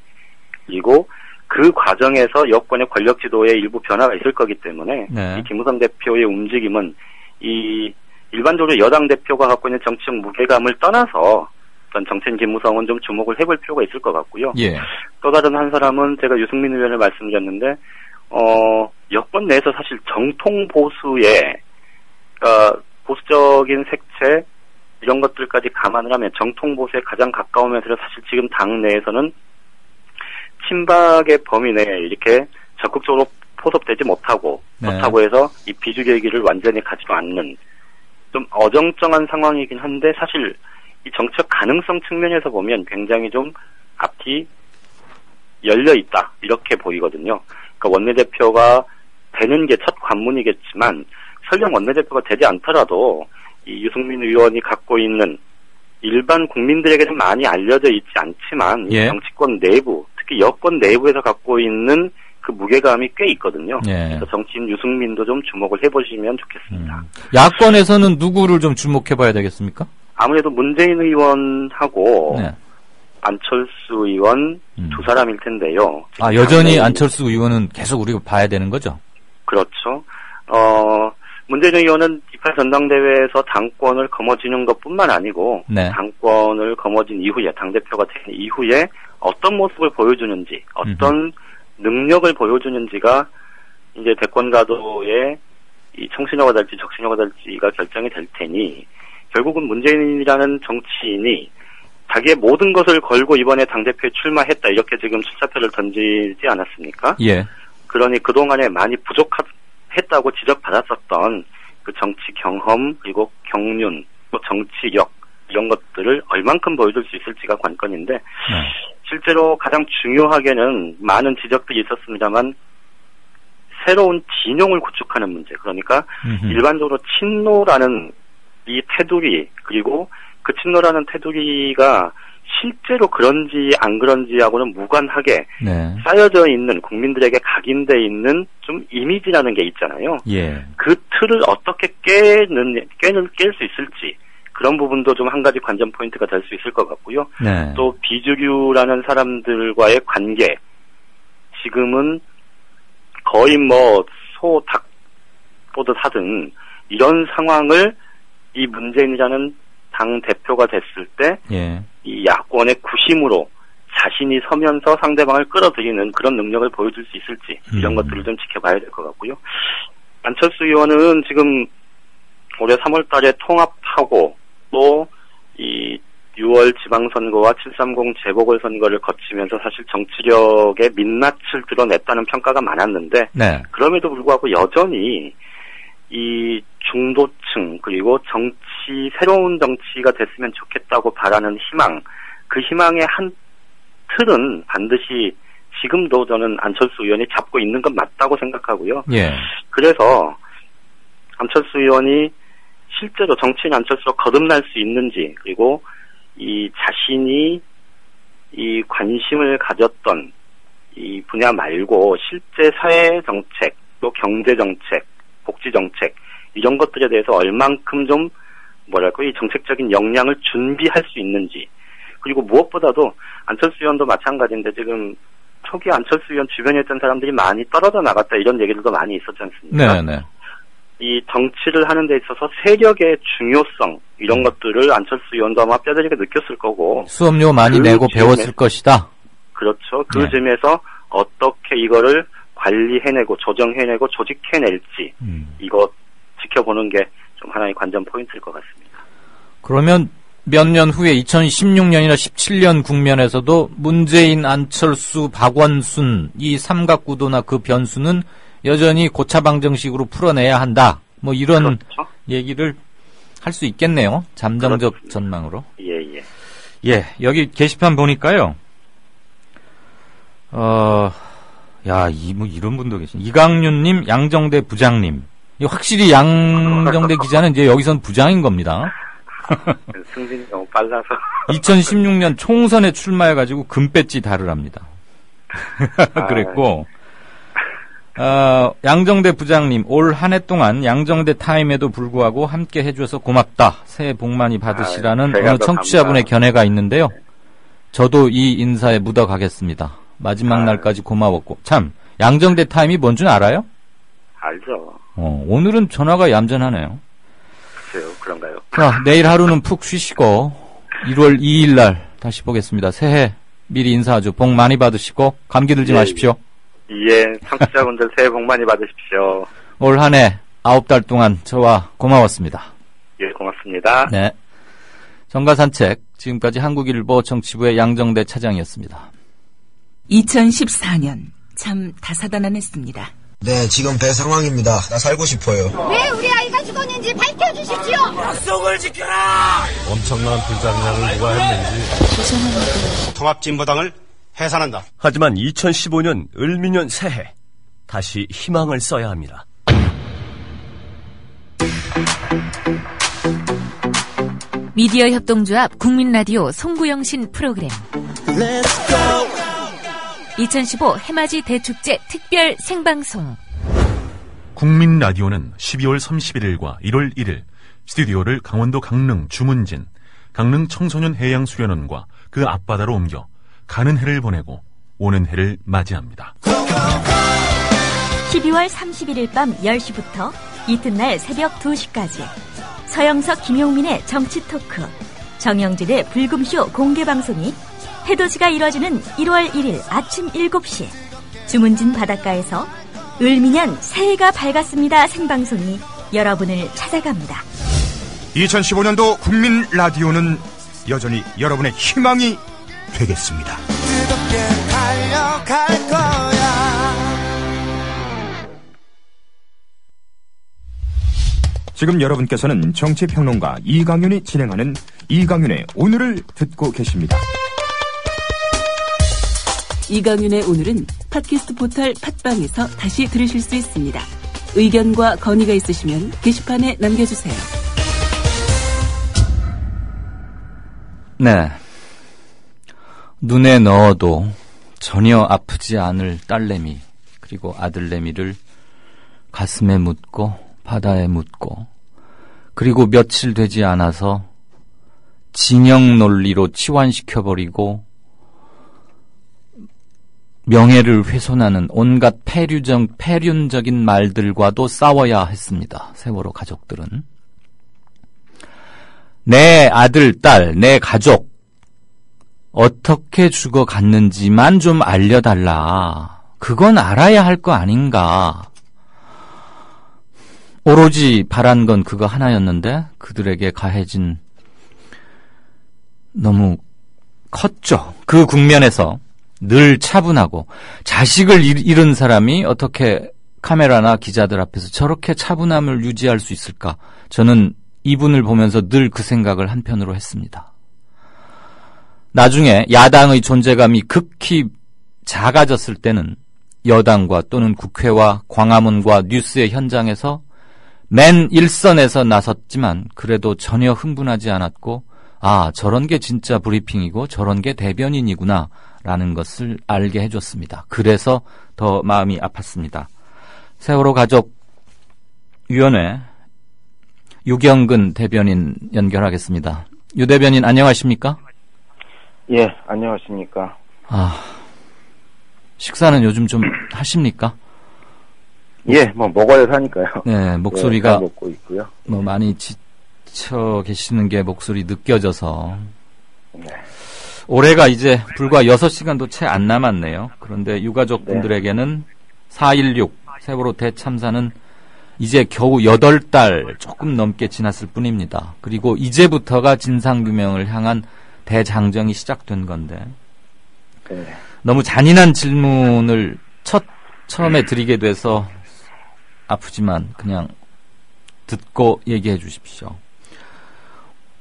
그리고 그 과정에서 여권의 권력 지도에 일부 변화가 있을 거기 때문에 네. 이 김무성 대표의 움직임은 이 일반적으로 여당 대표가 갖고 있는 정치적 무게감을 떠나서 어떤 정치인 김무성은 좀 주목을 해볼 필요가 있을 것 같고요. 예. 또 다른 한 사람은 제가 유승민 의원을 말씀드렸는데 여권 내에서 사실 정통 보수의 보수적인 색채 이런 것들까지 감안을 하면 정통 보수에 가장 가까우면서 사실 지금 당 내에서는 친박의 범위 내에 이렇게 적극적으로 포섭되지 못하고 네. 그렇다고 해서 이 비주류 얘기를 완전히 가지도 않는 좀 어정쩡한 상황이긴 한데 사실 이 정책 가능성 측면에서 보면 굉장히 좀 앞이 열려 있다 이렇게 보이거든요. 그러니까 원내대표가 되는 게 첫 관문이겠지만 설령 원내대표가 되지 않더라도 이 유승민 의원이 갖고 있는 일반 국민들에게는 많이 알려져 있지 않지만 예. 정치권 내부 특히 여권 내부에서 갖고 있는 그 무게감이 꽤 있거든요. 예. 그래서 정치인 유승민도 좀 주목을 해보시면 좋겠습니다. 야권에서는 누구를 좀 주목해봐야 되겠습니까? 아무래도 문재인 의원하고 네. 안철수 의원 두 사람일 텐데요. 아, 여전히 안철수 의원은 계속 우리가 봐야 되는 거죠? 그렇죠. 문재인 의원은 28 전당대회에서 당권을 거머쥐는 것뿐만 아니고 네. 당권을 거머쥔 이후에 당대표가 된 이후에 어떤 모습을 보여주는지 어떤 능력을 보여주는지가 이제 대권 가도의 이 청신효가 될지 적신효가 될지가 결정이 될 테니 결국은 문재인이라는 정치인이 자기의 모든 것을 걸고 이번에 당대표에 출마했다 이렇게 지금 출사표를 던지지 않았습니까? 예. 그러니 그동안에 많이 부족했다고 지적받았었던 그 정치 경험 그리고 경륜 또 정치력 이런 것들을 얼만큼 보여줄 수 있을지가 관건인데 실제로 가장 중요하게는 많은 지적들이 있었습니다만 새로운 진영을 구축하는 문제 그러니까 일반적으로 친노라는 이 테두리 그리고 그 친노라는 테두리가 실제로 그런지 안 그런지하고는 무관하게 네. 쌓여져 있는 국민들에게 각인돼 있는 좀 이미지라는 게 있잖아요. 예. 그 틀을 어떻게 깰 수 있을지 그런 부분도 좀 한 가지 관전 포인트가 될 수 있을 것 같고요. 네. 또 비주류라는 사람들과의 관계 지금은 거의 뭐 소 닭 보듯 하든 이런 상황을 이 문재인이라는 당 대표가 됐을 때 예. 이 야권의 구심으로 자신이 서면서 상대방을 끌어들이는 그런 능력을 보여줄 수 있을지 이런 것들을 좀 지켜봐야 될 것 같고요. 안철수 의원은 지금 올해 3월 달에 통합하고 또 이 6월 지방선거와 730 재보궐선거를 거치면서 사실 정치력의 민낯을 드러냈다는 평가가 많았는데 네. 그럼에도 불구하고 여전히 이 중도층 그리고 새로운 정치가 됐으면 좋겠다고 바라는 희망 그 희망의 한 틀은 반드시 지금도 저는 안철수 의원이 잡고 있는 건 맞다고 생각하고요. 예. 그래서 안철수 의원이 실제로 정치인 안철수로 거듭날 수 있는지 그리고 이 자신이 이 관심을 가졌던 이 분야 말고 실제 사회 정책, 또 경제 정책, 복지 정책 이런 것들에 대해서 얼만큼 좀 뭐랄까 이 정책적인 역량을 준비할 수 있는지, 그리고 무엇보다도 안철수 의원도 마찬가지인데 지금 초기 안철수 의원 주변에 있던 사람들이 많이 떨어져 나갔다 이런 얘기들도 많이 있었지 않습니까? 네네. 이 정치를 하는 데 있어서 세력의 중요성 이런 것들을 안철수 의원도 아마 뼈저리게 느꼈을 거고 수업료 많이 내고 배웠을 것이다. 그렇죠. 그 점에서 어떻게 이거를 관리해내고 조정해내고 조직해낼지 이거 지켜보는 게 좀 하나의 관전 포인트일 것 같습니다. 그러면 몇 년 후에 2016년이나 17년 국면에서도 문재인, 안철수, 박원순 이 삼각구도나 그 변수는 여전히 고차방정식으로 풀어내야 한다. 뭐 이런 그렇죠. 얘기를 할 수 있겠네요. 잠정적 그렇습니다. 전망으로. 예. 예, 여기 게시판 보니까요. 이런 분도 계시네. 이강윤님, 양정대 부장님. 확실히 양정대 기자는 이제 여기선 부장인 겁니다. 승진이 너무 빨라서. 2016년 총선에 출마해가지고 금배지 달으랍니다. 그랬고, 양정대 부장님, 올 한 해 동안 양정대 타임에도 불구하고 함께 해줘서 고맙다. 새해 복 많이 받으시라는 어느 청취자분의 견해가 있는데요. 저도 이 인사에 묻어가겠습니다. 마지막 날까지 고마웠고. 참, 양정대 타임이 뭔 줄 알아요? 알죠. 오늘은 전화가 얌전하네요. 글쎄요, 그런가요? 자, 내일 하루는 푹 쉬시고 1월 2일 날 다시 보겠습니다. 새해 미리 인사하죠. 복 많이 받으시고 감기 들지 마십시오. 예, 청취자분들 새해 복 많이 받으십시오. 올 한 해 9달 동안 저와 고마웠습니다. 예, 고맙습니다. 네. 정가 산책, 지금까지 한국일보 정치부의 양정대 차장이었습니다. 2014년 참 다사다난했습니다. 네, 지금 배 상황입니다. 나 살고 싶어요. 왜 우리 아이가 죽었는지 밝혀주십시오. 약속을 지켜라. 엄청난 불장난을 누가 했는지. 통합진보당을 해산한다. 하지만 2015년 을미년 새해 다시 희망을 써야 합니다. 미디어 협동조합 국민라디오 송구영신 프로그램 2015 해맞이 대축제 특별 생방송. 국민라디오는 12월 31일과 1월 1일 스튜디오를 강원도 강릉 주문진, 강릉 청소년 해양수련원과 그 앞바다로 옮겨 가는 해를 보내고 오는 해를 맞이합니다. 12월 31일 밤 10시부터 이튿날 새벽 2시까지 서영석 김용민의 정치 토크, 정영진의 불금쇼 공개방송이 해돋이가 이뤄지는 1월 1일 아침 7시 주문진 바닷가에서 을미년 새해가 밝았습니다 생방송이 여러분을 찾아갑니다. 2015년도 국민 라디오는 여전히 여러분의 희망이 되겠습니다. 뜨겁게 달려갈 거야. 지금 여러분께서는 정치평론가 이강윤이 진행하는 이강윤의 오늘을 듣고 계십니다. 이강윤의 오늘은 팟캐스트 포털 팟빵에서 다시 들으실 수 있습니다. 의견과 건의가 있으시면 게시판에 남겨주세요. 네. 눈에 넣어도 전혀 아프지 않을 딸내미 그리고 아들내미를 가슴에 묻고 바다에 묻고 그리고 며칠 되지 않아서 진영 논리로 치환시켜버리고 명예를 훼손하는 온갖 폐륜적인 말들과도 싸워야 했습니다. 세월호 가족들은. 내 아들, 딸, 내 가족 어떻게 죽어갔는지만 좀 알려달라. 그건 알아야 할 거 아닌가. 오로지 바란 건 그거 하나였는데 그들에게 가해진 너무 컸죠. 그 국면에서 늘 차분하고 자식을 잃은 사람이 어떻게 카메라나 기자들 앞에서 저렇게 차분함을 유지할 수 있을까? 저는 이분을 보면서 늘 그 생각을 한편으로 했습니다. 나중에 야당의 존재감이 극히 작아졌을 때는 여당과 또는 국회와 광화문과 뉴스의 현장에서 맨 일선에서 나섰지만 그래도 전혀 흥분하지 않았고 아, 저런 게 진짜 브리핑이고 저런 게 대변인이구나 라는 것을 알게 해줬습니다. 그래서 더 마음이 아팠습니다. 세월호 가족위원회 유경근 대변인 연결하겠습니다. 유 대변인 안녕하십니까? 예, 안녕하십니까? 아, 식사는 요즘 좀 하십니까? 예, 뭐 먹어야 사니까요. 네, 목소리가 네, 먹고 있고요. 뭐 많이 지쳐 계시는 게 목소리 느껴져서. 네. 올해가 이제 불과 6시간도 채 안 남았네요. 그런데 유가족 분들에게는 4.16 세월호 대참사는 이제 겨우 8달 조금 넘게 지났을 뿐입니다. 그리고 이제부터가 진상규명을 향한 대장정이 시작된 건데 너무 잔인한 질문을 처음에 드리게 돼서 아프지만 그냥 듣고 얘기해 주십시오.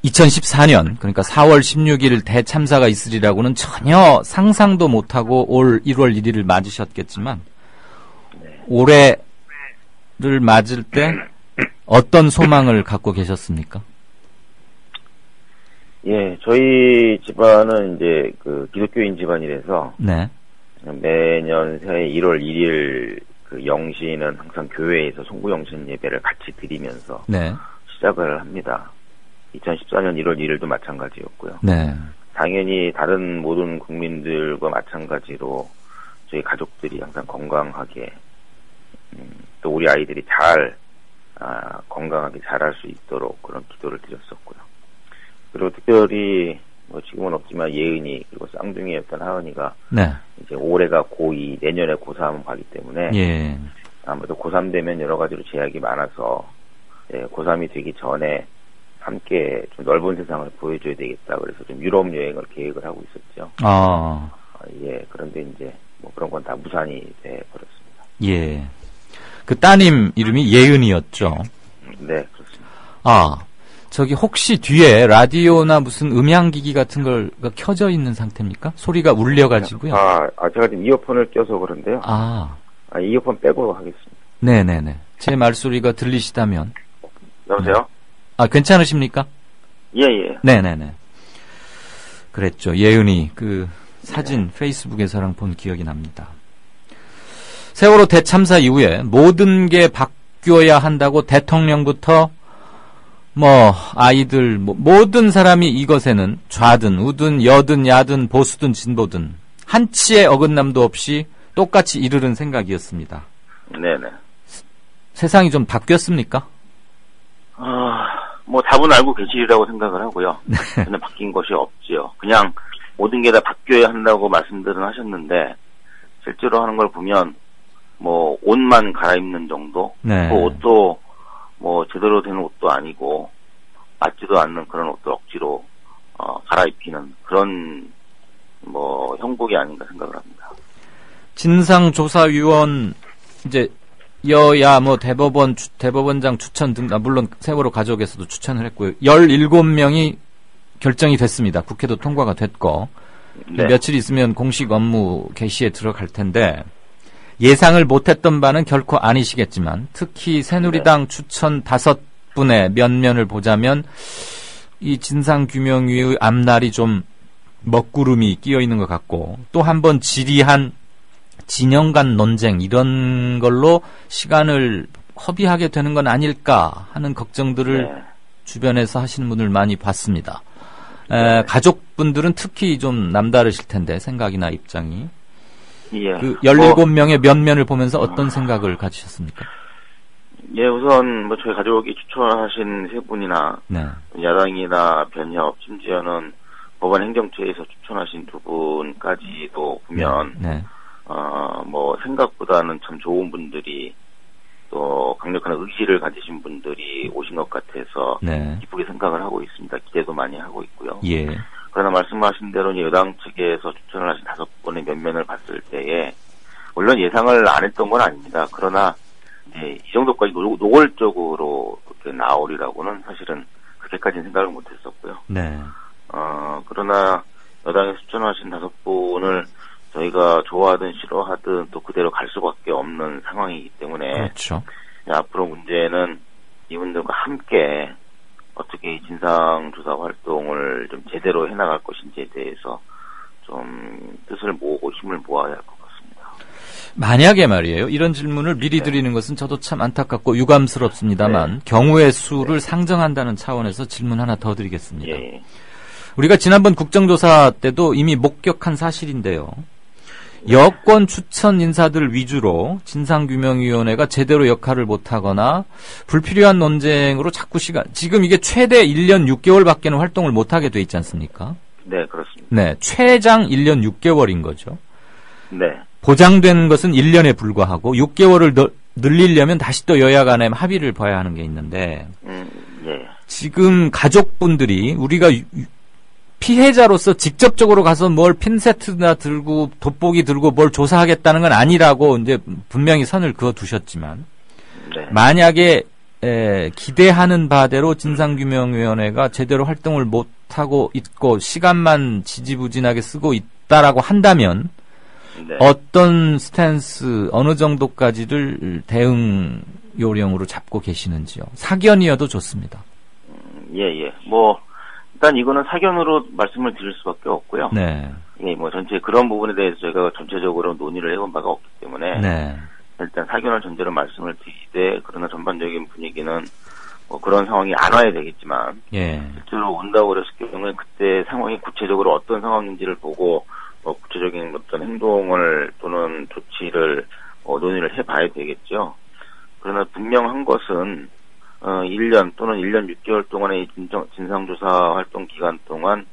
2014년 그러니까 4월 16일 대참사가 있으리라고는 전혀 상상도 못하고 올 1월 1일을 맞으셨겠지만 올해를 맞을 때 어떤 소망을 갖고 계셨습니까? 예, 저희 집안은 이제 그 기독교인 집안이라서 네. 매년 새해 1월 1일 그 영시는 항상 교회에서 송구영신 예배를 같이 드리면서 네. 시작을 합니다. 2014년 1월 1일도 마찬가지였고요. 네. 당연히 다른 모든 국민들과 마찬가지로 저희 가족들이 항상 건강하게 또 우리 아이들이 잘 건강하게 자랄 수 있도록 그런 기도를 드렸었고요. 그리고 특별히 뭐 지금은 없지만 예은이 그리고 쌍둥이였던 하은이가 네. 이제 올해가 고2 내년에 고3 가기 때문에 예. 아무래도 고3 되면 여러 가지로 제약이 많아서 고3이 되기 전에 함께 좀 넓은 세상을 보여줘야 되겠다. 그래서 좀 유럽 여행을 계획을 하고 있었죠. 예. 그런데 이제 뭐 그런 건 다 무산이 돼 버렸습니다. 예. 그 따님 이름이 예은이었죠. 네, 그렇습니다. 아, 저기 혹시 뒤에 라디오나 무슨 음향기기 같은 걸 켜져 있는 상태입니까? 소리가 울려가지고요. 제가 지금 이어폰을 껴서 그런데요. 이어폰 빼고 하겠습니다. 네네네. 제 말소리가 들리시다면. 여보세요? 괜찮으십니까? 예. 네네네. 그랬죠. 예은이 그 사진 페이스북에서랑 본 기억이 납니다. 세월호 대참사 이후에 모든 게 바뀌어야 한다고 대통령부터 아이들 모든 사람이 이것에는 좌든 우든 여든 야든 보수든 진보든 한치의 어긋남도 없이 똑같이 이르는 생각이었습니다. 네네. 세상이 좀 바뀌었습니까? 답은 알고 계시리라고 생각을 하고요. 전혀 바뀐 것이 없지요. 그냥 모든 게 다 바뀌어야 한다고 말씀들은 하셨는데 실제로 하는 걸 보면 옷만 갈아입는 정도. 네. 그 옷도 제대로 된 옷도 아니고 맞지도 않는 그런 옷도 억지로 갈아입히는 그런 형국이 아닌가 생각을 합니다. 진상조사위원 이제 여야 대법원장 추천 등 물론 세월호 가족에서도 추천을 했고요. 17명이 결정이 됐습니다. 국회도 통과가 됐고 네. 며칠 있으면 공식 업무 개시에 들어갈 텐데 예상을 못했던 바는 결코 아니시겠지만 특히 새누리당 추천 5분의 면면을 보자면 이 진상규명위의 앞날이 좀 먹구름이 끼어 있는 것 같고 또 한 번 지리한 진영 간 논쟁 이런 걸로 시간을 허비하게 되는 건 아닐까 하는 걱정들을 주변에서 하시는 분을 많이 봤습니다. 가족분들은 특히 좀 남다르실 텐데 생각이나 입장이. 예. 그 17명의 면면을 보면서 어떤 생각을 가지셨습니까? 예, 우선 저희 가족이 추천하신 세 분이나 야당이나 변협 심지어는 법원 행정처에서 추천하신 두 분까지도 보면 생각보다는 참 좋은 분들이 또 강력한 의지를 가지신 분들이 오신 것 같아서 기쁘게 생각을 하고 있습니다. 기대도 많이 하고 있고요. 예. 그러나 말씀하신 대로 여당 측에서 추천을 하신 5분의 면면을 봤을 때에 물론 예상을 안 했던 건 아닙니다. 그러나 이 정도까지 노골적으로 그렇게 나오리라고는 사실은 그렇게까지는 생각을 못했었고요. 네. 그러나 여당에서 추천하신 5분을 저희가 좋아하든 싫어하든 또 그대로 갈 수밖에 없는 상황이기 때문에 그렇죠. 앞으로 문제는 이분들과 함께 어떻게 어떻게 진상조사 활동을 좀 제대로 해나갈 것인지에 대해서 좀 뜻을 모으고 힘을 모아야 할 것 같습니다. 만약에 말이에요. 이런 질문을 미리 드리는 것은 저도 참 안타깝고 유감스럽습니다만 경우의 수를 상정한다는 차원에서 질문 하나 더 드리겠습니다. 우리가 지난번 국정조사 때도 이미 목격한 사실인데요. 여권 추천 인사들 위주로 진상규명위원회가 제대로 역할을 못하거나 불필요한 논쟁으로 자꾸 지금 이게 최대 1년 6개월밖에는 활동을 못하게 돼 있지 않습니까? 네, 그렇습니다. 네, 최장 1년 6개월인 거죠. 네. 보장된 것은 1년에 불과하고 6개월을 늘리려면 다시 또 여야 간에 합의를 봐야 하는 게 있는데 지금 가족분들이 우리가 피해자로서 직접적으로 가서 뭘 핀세트나 들고 돋보기 들고 뭘 조사하겠다는 건 아니라고 이제 분명히 선을 그어 두셨지만 만약에 기대하는 바대로 진상규명위원회가 제대로 활동을 못하고 있고 시간만 지지부진하게 쓰고 있다라고 한다면 어떤 스탠스 어느 정도까지를 대응 요령으로 잡고 계시는지요? 사견이어도 좋습니다. 일단 이거는 사견으로 말씀을 드릴 수밖에 없고요. 네. 전체 그런 부분에 대해서 저희가 전체적으로 논의를 해본 바가 없기 때문에 일단 사견을 전제로 말씀을 드리되 그러나 전반적인 분위기는 그런 상황이 안 와야 되겠지만 실제로 온다고 그랬을 경우에 그때 상황이 구체적으로 어떤 상황인지를 보고 구체적인 어떤 행동을 또는 조치를 논의를 해봐야 되겠죠. 그러나 분명한 것은 1년 또는 1년 6개월 동안의 진상조사 활동 기간 동안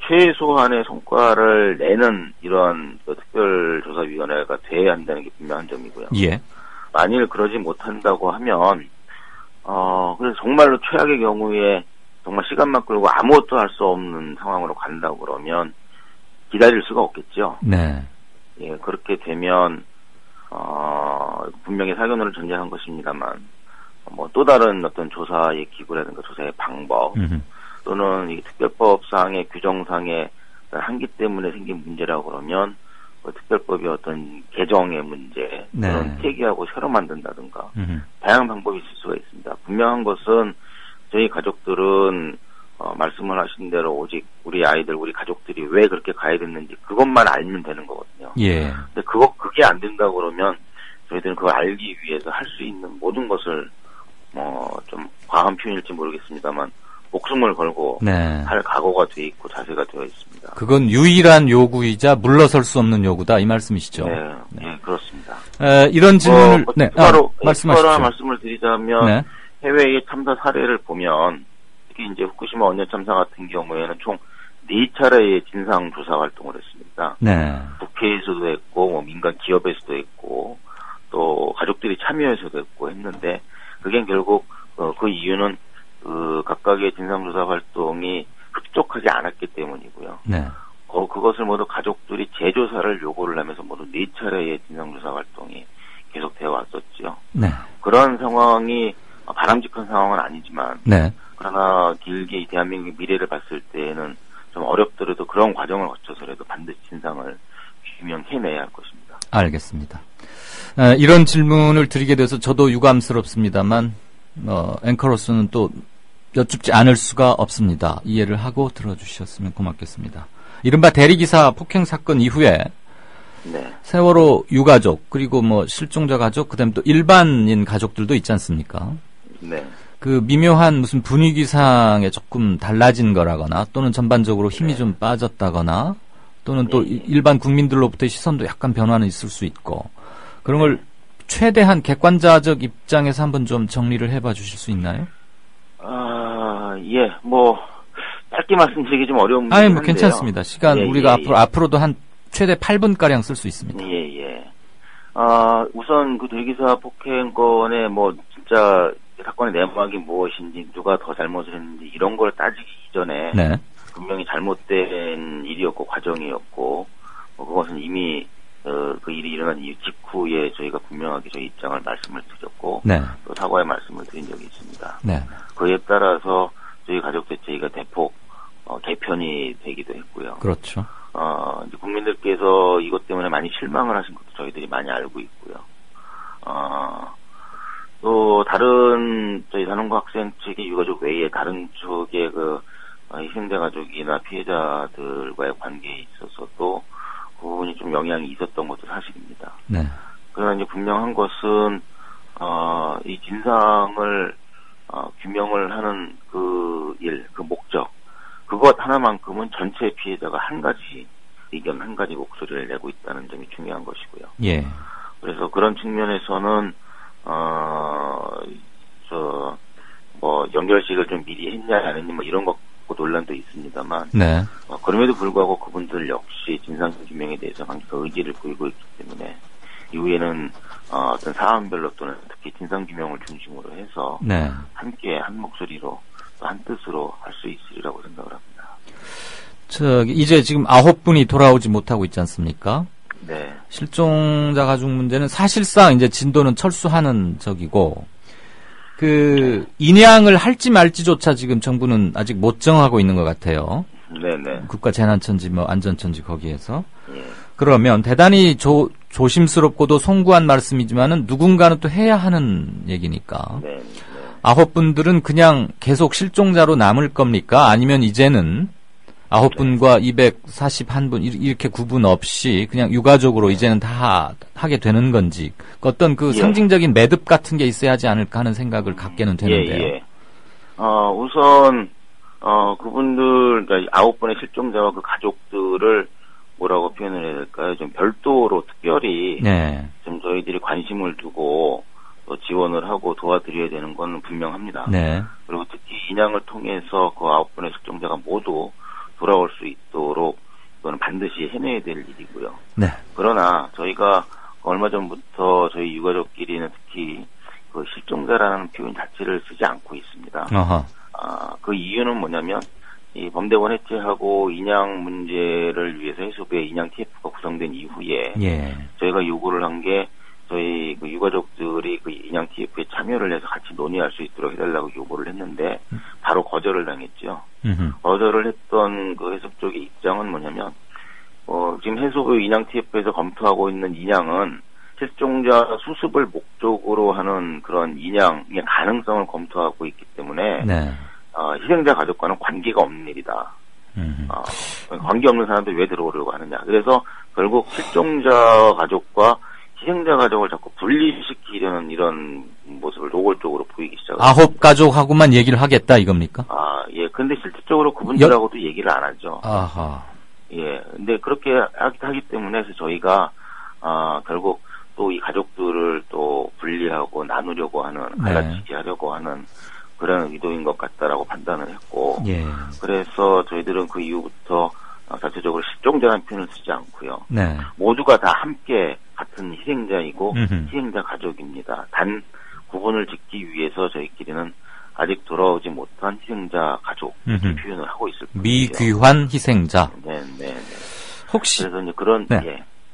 최소한의 성과를 내는 이러한 특별조사위원회가 돼야 한다는 게 분명한 점이고요. 만일 그러지 못한다고 하면 그래서 정말로 최악의 경우에 정말 시간만 끌고 아무것도 할 수 없는 상황으로 간다고 그러면 기다릴 수가 없겠죠. 그렇게 되면 분명히 사견으로 전제한 것입니다만 또 다른 어떤 조사의 기구라든가 조사의 방법 또는 이 특별법상의 규정상의 한계 때문에 생긴 문제라고 그러면 특별법의 어떤 개정의 문제 또는 폐기하고 새로 만든다든가 다양한 방법이 있을 수가 있습니다. 분명한 것은 저희 가족들은 말씀을 하신 대로 오직 우리 아이들, 우리 가족들이 왜 그렇게 가야 됐는지 그것만 알면 되는 거거든요. 근데 그게 안 된다고 그러면 저희들은 그걸 알기 위해서 할 수 있는 모든 것을 좀 과한 표현일지 모르겠습니다만 목숨을 걸고 할 각오가 돼 있고 자세가 되어 있습니다. 그건 유일한 요구이자 물러설 수 없는 요구다 이 말씀이시죠? 그렇습니다. 이런 질문을 말씀하십시오. 말씀을 드리자면 해외의 참사 사례를 보면 특히 이제 후쿠시마 원전 참사 같은 경우에는 총 4차례의 진상 조사 활동을 했습니다. 국회에서도 했고 민간 기업에서도 했고 또 가족들이 참여해서도 했고 했는데 그게 결국 그 이유는 각각의 진상조사 활동이 흡족하지 않았기 때문이고요. 그것을 모두 가족들이 재조사를 요구를 하면서 모두 4차례의 진상조사 활동이 계속되어 왔었죠. 그런 상황이 바람직한 상황은 아니지만 그러나 길게 이 대한민국의 미래를 봤을 때에는 좀 어렵더라도 그런 과정을 거쳐서라도 반드시 진상을 규명해내야 할 것입니다. 알겠습니다. 이런 질문을 드리게 돼서 저도 유감스럽습니다만 앵커로서는 또 여쭙지 않을 수가 없습니다. 이해를 하고 들어주셨으면 고맙겠습니다. 이른바 대리기사 폭행 사건 이후에 세월호 유가족 그리고 실종자 가족 그다음에 또 일반인 가족들도 있지 않습니까? 그 미묘한 무슨 분위기상에 조금 달라진 거라거나 또는 전반적으로 힘이 좀 빠졌다거나 또는 또 일반 국민들로부터의 시선도 약간 변화는 있을 수 있고 그런 걸 최대한 객관자적 입장에서 한번 좀 정리를 해봐 주실 수 있나요? 짧게 말씀드리기 좀 어려운 문제인데요. 괜찮습니다. 시간 우리가 앞으로도 한 최대 8분가량 쓸 수 있습니다. 우선 그 대기사 폭행건의 진짜 사건의 내막이 무엇인지 누가 더 잘못을 했는지 이런 걸 따지기 이전에 분명히 잘못된 일이었고 과정이었고 그것은 이미 그 일이 일어난 이후 직후에 저희가 분명하게 저희 입장을 말씀을 드렸고 또 사과의 말씀을 드린 적이 있습니다. 그에 따라서 저희 가족 대책위가 대폭 개편이 되기도 했고요. 그렇죠. 이제 국민들께서 이것 때문에 많이 실망을 하신 것도 저희들이 많이 알고 있고요. 또 다른 저희 단원고 학생 측의 유가족 외에 다른 쪽의 그 희생자 가족이나 피해자들과의 관계에 있어서도 그 부분이 좀 영향이 있었던 것도 사실입니다. 네. 그러나 이제 분명한 것은 이 진상을 규명을 하는 그 일, 그 목적, 그것 하나만큼은 전체 피해자가 한 가지 의견, 한 가지 목소리를 내고 있다는 점이 중요한 것이고요. 예. 그래서 그런 측면에서는 연결식을 좀 미리 했냐 안 했냐 뭐 이런 것 논란도 있습니다만, 네. 그럼에도 불구하고 그분들 역시 진상 규명에 대해서 강력한 의지를 보이고 있기 때문에 이후에는 어떤 사안별로 또는 특히 진상 규명을 중심으로 해서 네. 함께 한 목소리로 또 한 뜻으로 할 수 있으리라고 생각을 합니다. 이제 지금 9분이 돌아오지 못하고 있지 않습니까? 네. 실종자 가족 문제는 사실상 이제 진도는 철수하는 적이고, 인양을 할지 말지조차 지금 정부는 아직 못 정하고 있는 것 같아요. 네네. 국가재난처인지 안전처인지 거기에서. 예. 그러면 대단히 조심스럽고도 송구한 말씀이지만은 누군가는 또 해야 하는 얘기니까. 네. 9분들은 그냥 계속 실종자로 남을 겁니까? 아니면 이제는 9분과 241분 이렇게 구분 없이 그냥 유가족으로 이제는 다 하게 되는 건지, 어떤 그 상징적인 매듭 같은 게 있어야 하지 않을까 하는 생각을 갖게는 되는데요. 예. 우선 그분들, 그러니까 9분의 실종자와 그 가족들을 뭐라고 표현을 해야 될까요? 좀 별도로 특별히 좀 저희들이 관심을 두고 또 지원을 하고 도와드려야 되는 건 분명합니다. 네. 그리고 특히 인양을 통해서 그 9분의 실종자가 모두 돌아올 수 있도록 이거는 반드시 해내야 될 일이고요. 네. 그러나 저희가 얼마 전부터 저희 유가족끼리는 특히 그 실종자라는 표현 자체를 쓰지 않고 있습니다. 그 이유는 뭐냐면 이 범대원 해체하고 인양 문제를 위해서 해수부의 인양 TF가 구성된 이후에 저희가 요구를 한 게 저희 그 유가족들이 그 인양 TF에 참여를 해서 같이 논의할 수 있도록 해달라고 요구를 했는데 바로 거절을 당했죠. 거절을 했던 그 해수부 쪽의 입장은 뭐냐면 지금 해수부 인양 TF에서 검토하고 있는 인양은 실종자 수습을 목적으로 하는 그런 인양의 가능성을 검토하고 있기 때문에 희생자 가족과는 관계가 없는 일이다. 관계없는 사람들이 왜 들어오려고 하느냐. 그래서 결국 실종자 가족과 희생자 가족을 자꾸 분리시키려는 이런 모습을 노골적으로 보이기 시작합니다. 9 가족하고만 얘기를 하겠다 이겁니까? 예. 근데 실질적으로 그분들하고도 얘기를 안 하죠. 예. 근데 그렇게 하기 때문에 저희가 결국 또 이 가족들을 또 분리하고 나누려고 하는, 갈라치게 하려고 하는 그런 의도인 것 같다라고 판단을 했고, 그래서 저희들은 그 이후부터 자체적으로 실종자라는 표현을 쓰지 않고요. 모두가 다 함께 같은 희생자이고 희생자 가족입니다. 단 구분을 짓기 위해서 저희끼리는 아직 돌아오지 못한 희생자 가족 이렇게 표현을 하고 있을 겁니다. 미귀환 희생자. 네. 혹시 그래서 이제 그런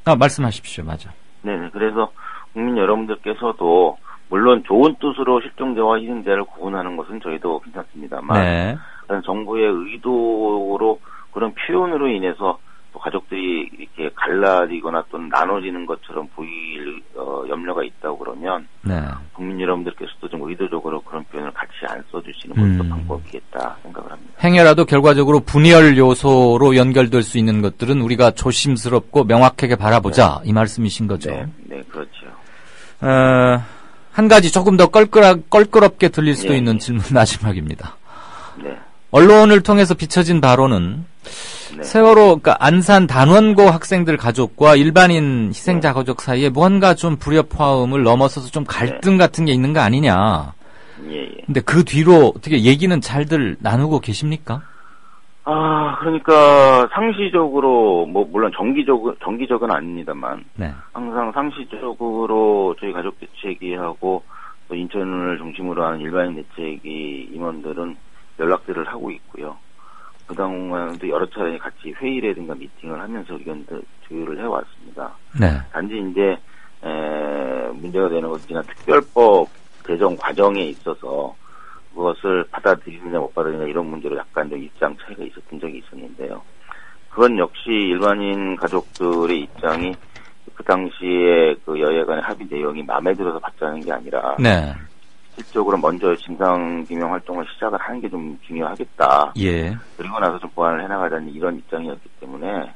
말씀하십시오. 맞아. 네. 그래서 국민 여러분들께서도 물론 좋은 뜻으로 실종자와 희생자를 구분하는 것은 저희도 괜찮습니다만, 정부의 의도로 그런 표현으로 인해서 또 가족들이 이렇게 갈라지거나 또는 나눠지는 것처럼 보일 염려가 있다고 그러면 국민 여러분들께서도 좀 의도적으로 그런 표현을 같이 안 써주시는 것도 방법이겠다 생각을 합니다. 행여라도 결과적으로 분열 요소로 연결될 수 있는 것들은 우리가 조심스럽고 명확하게 바라보자 이 말씀이신 거죠. 네, 그렇죠. 한 가지 조금 더 껄끄럽게 들릴 수도 있는 질문 마지막입니다. 언론을 통해서 비춰진 바로는 세월호, 그러니까 안산 단원고 학생들 가족과 일반인 희생자 가족 사이에 뭔가 좀 불협화음을 넘어서서 좀 갈등 같은 게 있는 거 아니냐. 근데 그 뒤로 어떻게 얘기는 잘들 나누고 계십니까? 그러니까 상시적으로 물론 정기적은 아닙니다만 항상 상시적으로 저희 가족 대책위하고 또 인천을 중심으로 하는 일반인 대책위 임원들은 연락들을 하고 있고요. 그동안도 여러 차례 같이 회의라든가 미팅을 하면서 의견들 조율을 해왔습니다. 단지 이제 문제가 되는 것은 지난 특별법 개정 과정에 있어서 그것을 받아들이느냐 못 받아들이느냐 이런 문제로 약간 좀 입장 차이가 있었던 적이 있었는데요. 그건 역시 일반인 가족들의 입장이 그 당시에 그 여야 간의 합의 내용이 마음에 들어서 받자는 게 아니라 실질적으로 먼저 진상규명 활동을 시작을 하는 게 좀 중요하겠다. 예. 그리고 나서 좀 보완을 해나가자는 이런 입장이었기 때문에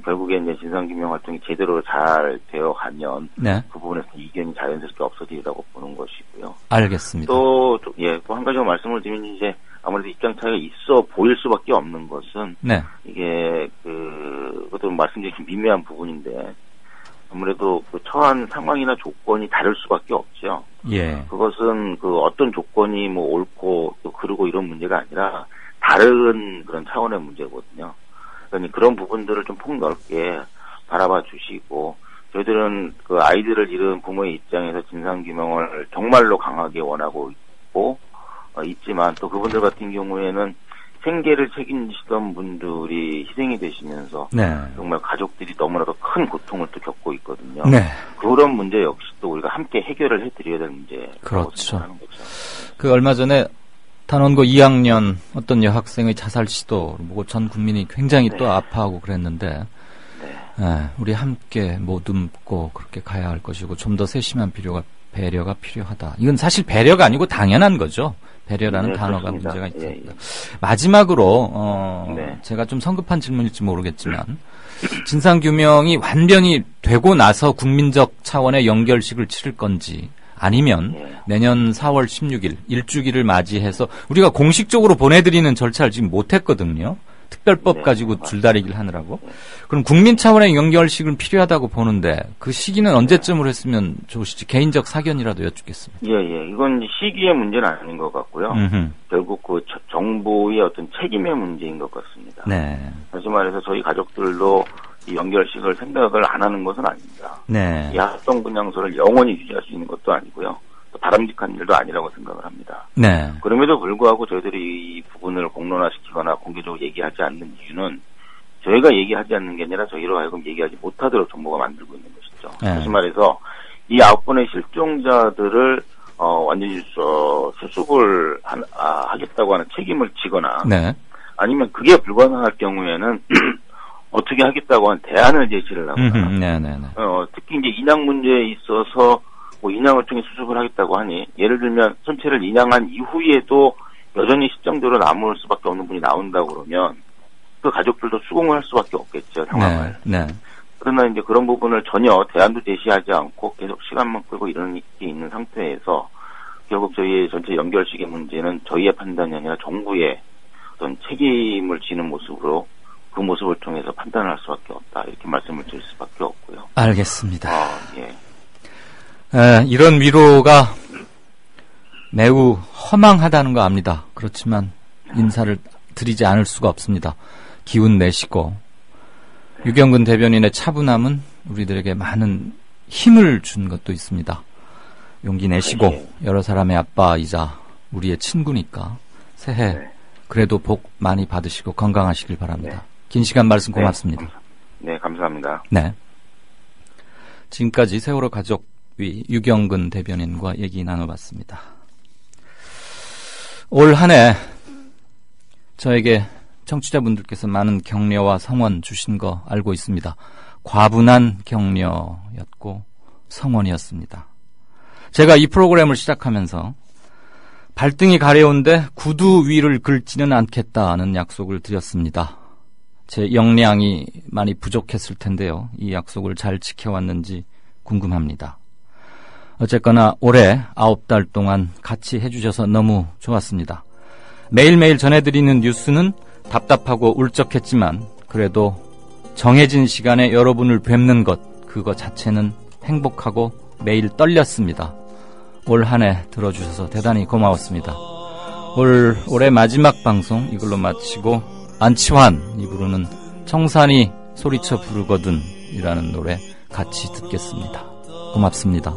결국에 이제 진상규명 활동이 제대로 잘 되어가면 네. 그 부분에서 이견이 자연스럽게 없어지리라고 보는 것이고요. 알겠습니다. 또 한 가지 말씀을 드리면 이제 아무래도 입장 차이가 있어 보일 수밖에 없는 것은 네. 이게 그것도 말씀드린 좀 미묘한 부분인데 아무래도 그 처한 상황이나 조건이 다를 수밖에 없죠. 예. 그것은 어떤 조건이 옳고 또 그르고 이런 문제가 아니라 다른 그런 차원의 문제거든요. 그러니까 그런 부분들을 좀 폭넓게 바라봐 주시고 저희들은 그 아이들을 잃은 부모의 입장에서 진상규명을 정말로 강하게 원하고 있고 있지만 또 그분들 같은 경우에는 생계를 책임지던 분들이 희생이 되시면서 네. 정말 가족들이 너무나도 큰 고통을 또 겪고 있거든요. 네. 그런 문제 역시 또 우리가 함께 해결을 해드려야 될 문제라고 그렇죠. 생각하는 거죠. 그 얼마 전에 단원고 2학년 어떤 여학생의 자살 시도를 보고 전 국민이 굉장히 또 아파하고 그랬는데 우리 함께 모듬고 그렇게 가야 할 것이고 좀 더 세심한 배려가 필요하다. 이건 사실 배려가 아니고 당연한 거죠. 배려라는 단어가 그렇습니다. 문제가 있습니다. 마지막으로 네. 제가 좀 성급한 질문일지 모르겠지만 진상규명이 완전히 되고 나서 국민적 차원의 연결식을 치를 건지 아니면 내년 4월 16일 일주기를 맞이해서 우리가 공식적으로 보내드리는 절차를 지금 못했거든요. 특별법 가지고 줄다리기를 하느라고. 그럼 국민 차원의 연결식은 필요하다고 보는데 그 시기는 언제쯤으로 했으면 좋으실지 개인적 사견이라도 여쭙겠습니다. 예. 이건 시기의 문제는 아닌 것 같고요. 결국 그 정부의 어떤 책임의 문제인 것 같습니다. 네. 다시 말해서 저희 가족들도 이 연결식을 생각을 안 하는 것은 아닙니다. 네. 이 합동 분향소를 영원히 유지할 수 있는 것도 아니고요. 또 바람직한 일도 아니라고 생각을 합니다. 네. 그럼에도 불구하고 저희들이 이 부분을 공론화시키거나 공개적으로 얘기하지 않는 이유는 저희가 얘기하지 않는 게 아니라 저희로 하여금 얘기하지 못하도록 정부가 만들고 있는 것이죠. 네. 다시 말해서 이 9분의 실종자들을 완전히 수습을 하겠다고 하는 책임을 지거나 네. 아니면 그게 불가능할 경우에는 어떻게 하겠다고 하는 대안을 제시를 하거나 네네네. 특히 이제 인양 문제에 있어서 인양을 통해 수습을 하겠다고 하니 예를 들면 선체를 인양한 이후에도 여전히 실종자로 남을 수밖에 없는 분이 나온다고 그러면 그 가족들도 수긍을 할 수밖에 없겠죠, 상황을. 네. 그러나 이제 그런 부분을 전혀 대안도 제시하지 않고 계속 시간만 끌고 이런 게 있는 상태에서 결국 저희의 전체 연결식의 문제는 저희의 판단이 아니라 정부의 어떤 책임을 지는 모습으로 그 모습을 통해서 판단할 수밖에 없다. 이렇게 말씀을 드릴 수밖에 없고요. 알겠습니다. 예. 이런 위로가 매우 허망하다는 거 압니다. 그렇지만 인사를 드리지 않을 수가 없습니다. 기운 내시고 유경근 대변인의 차분함은 우리들에게 많은 힘을 준 것도 있습니다. 용기 내시고 여러 사람의 아빠이자 우리의 친구니까 새해 그래도 복 많이 받으시고 건강하시길 바랍니다. 긴 시간 말씀 고맙습니다. 네, 감사합니다. 네. 지금까지 세월호 가족위 유경근 대변인과 얘기 나눠봤습니다. 올 한 해 저에게 청취자분들께서 많은 격려와 성원 주신 거 알고 있습니다. 과분한 격려였고 성원이었습니다. 제가 이 프로그램을 시작하면서 발등이 가려운데 구두 위를 긁지는 않겠다는 약속을 드렸습니다. 제 역량이 많이 부족했을 텐데요. 이 약속을 잘 지켜왔는지 궁금합니다. 어쨌거나 올해 9달 동안 같이 해주셔서 너무 좋았습니다. 매일매일 전해드리는 뉴스는 답답하고 울적했지만 그래도 정해진 시간에 여러분을 뵙는 것 그거 자체는 행복하고 매일 떨렸습니다. 올 한 해 들어주셔서 대단히 고마웠습니다. 올해 마지막 방송 이걸로 마치고 안치환이 부르는 청산이 소리쳐 부르거든 이라는 노래 같이 듣겠습니다. 고맙습니다.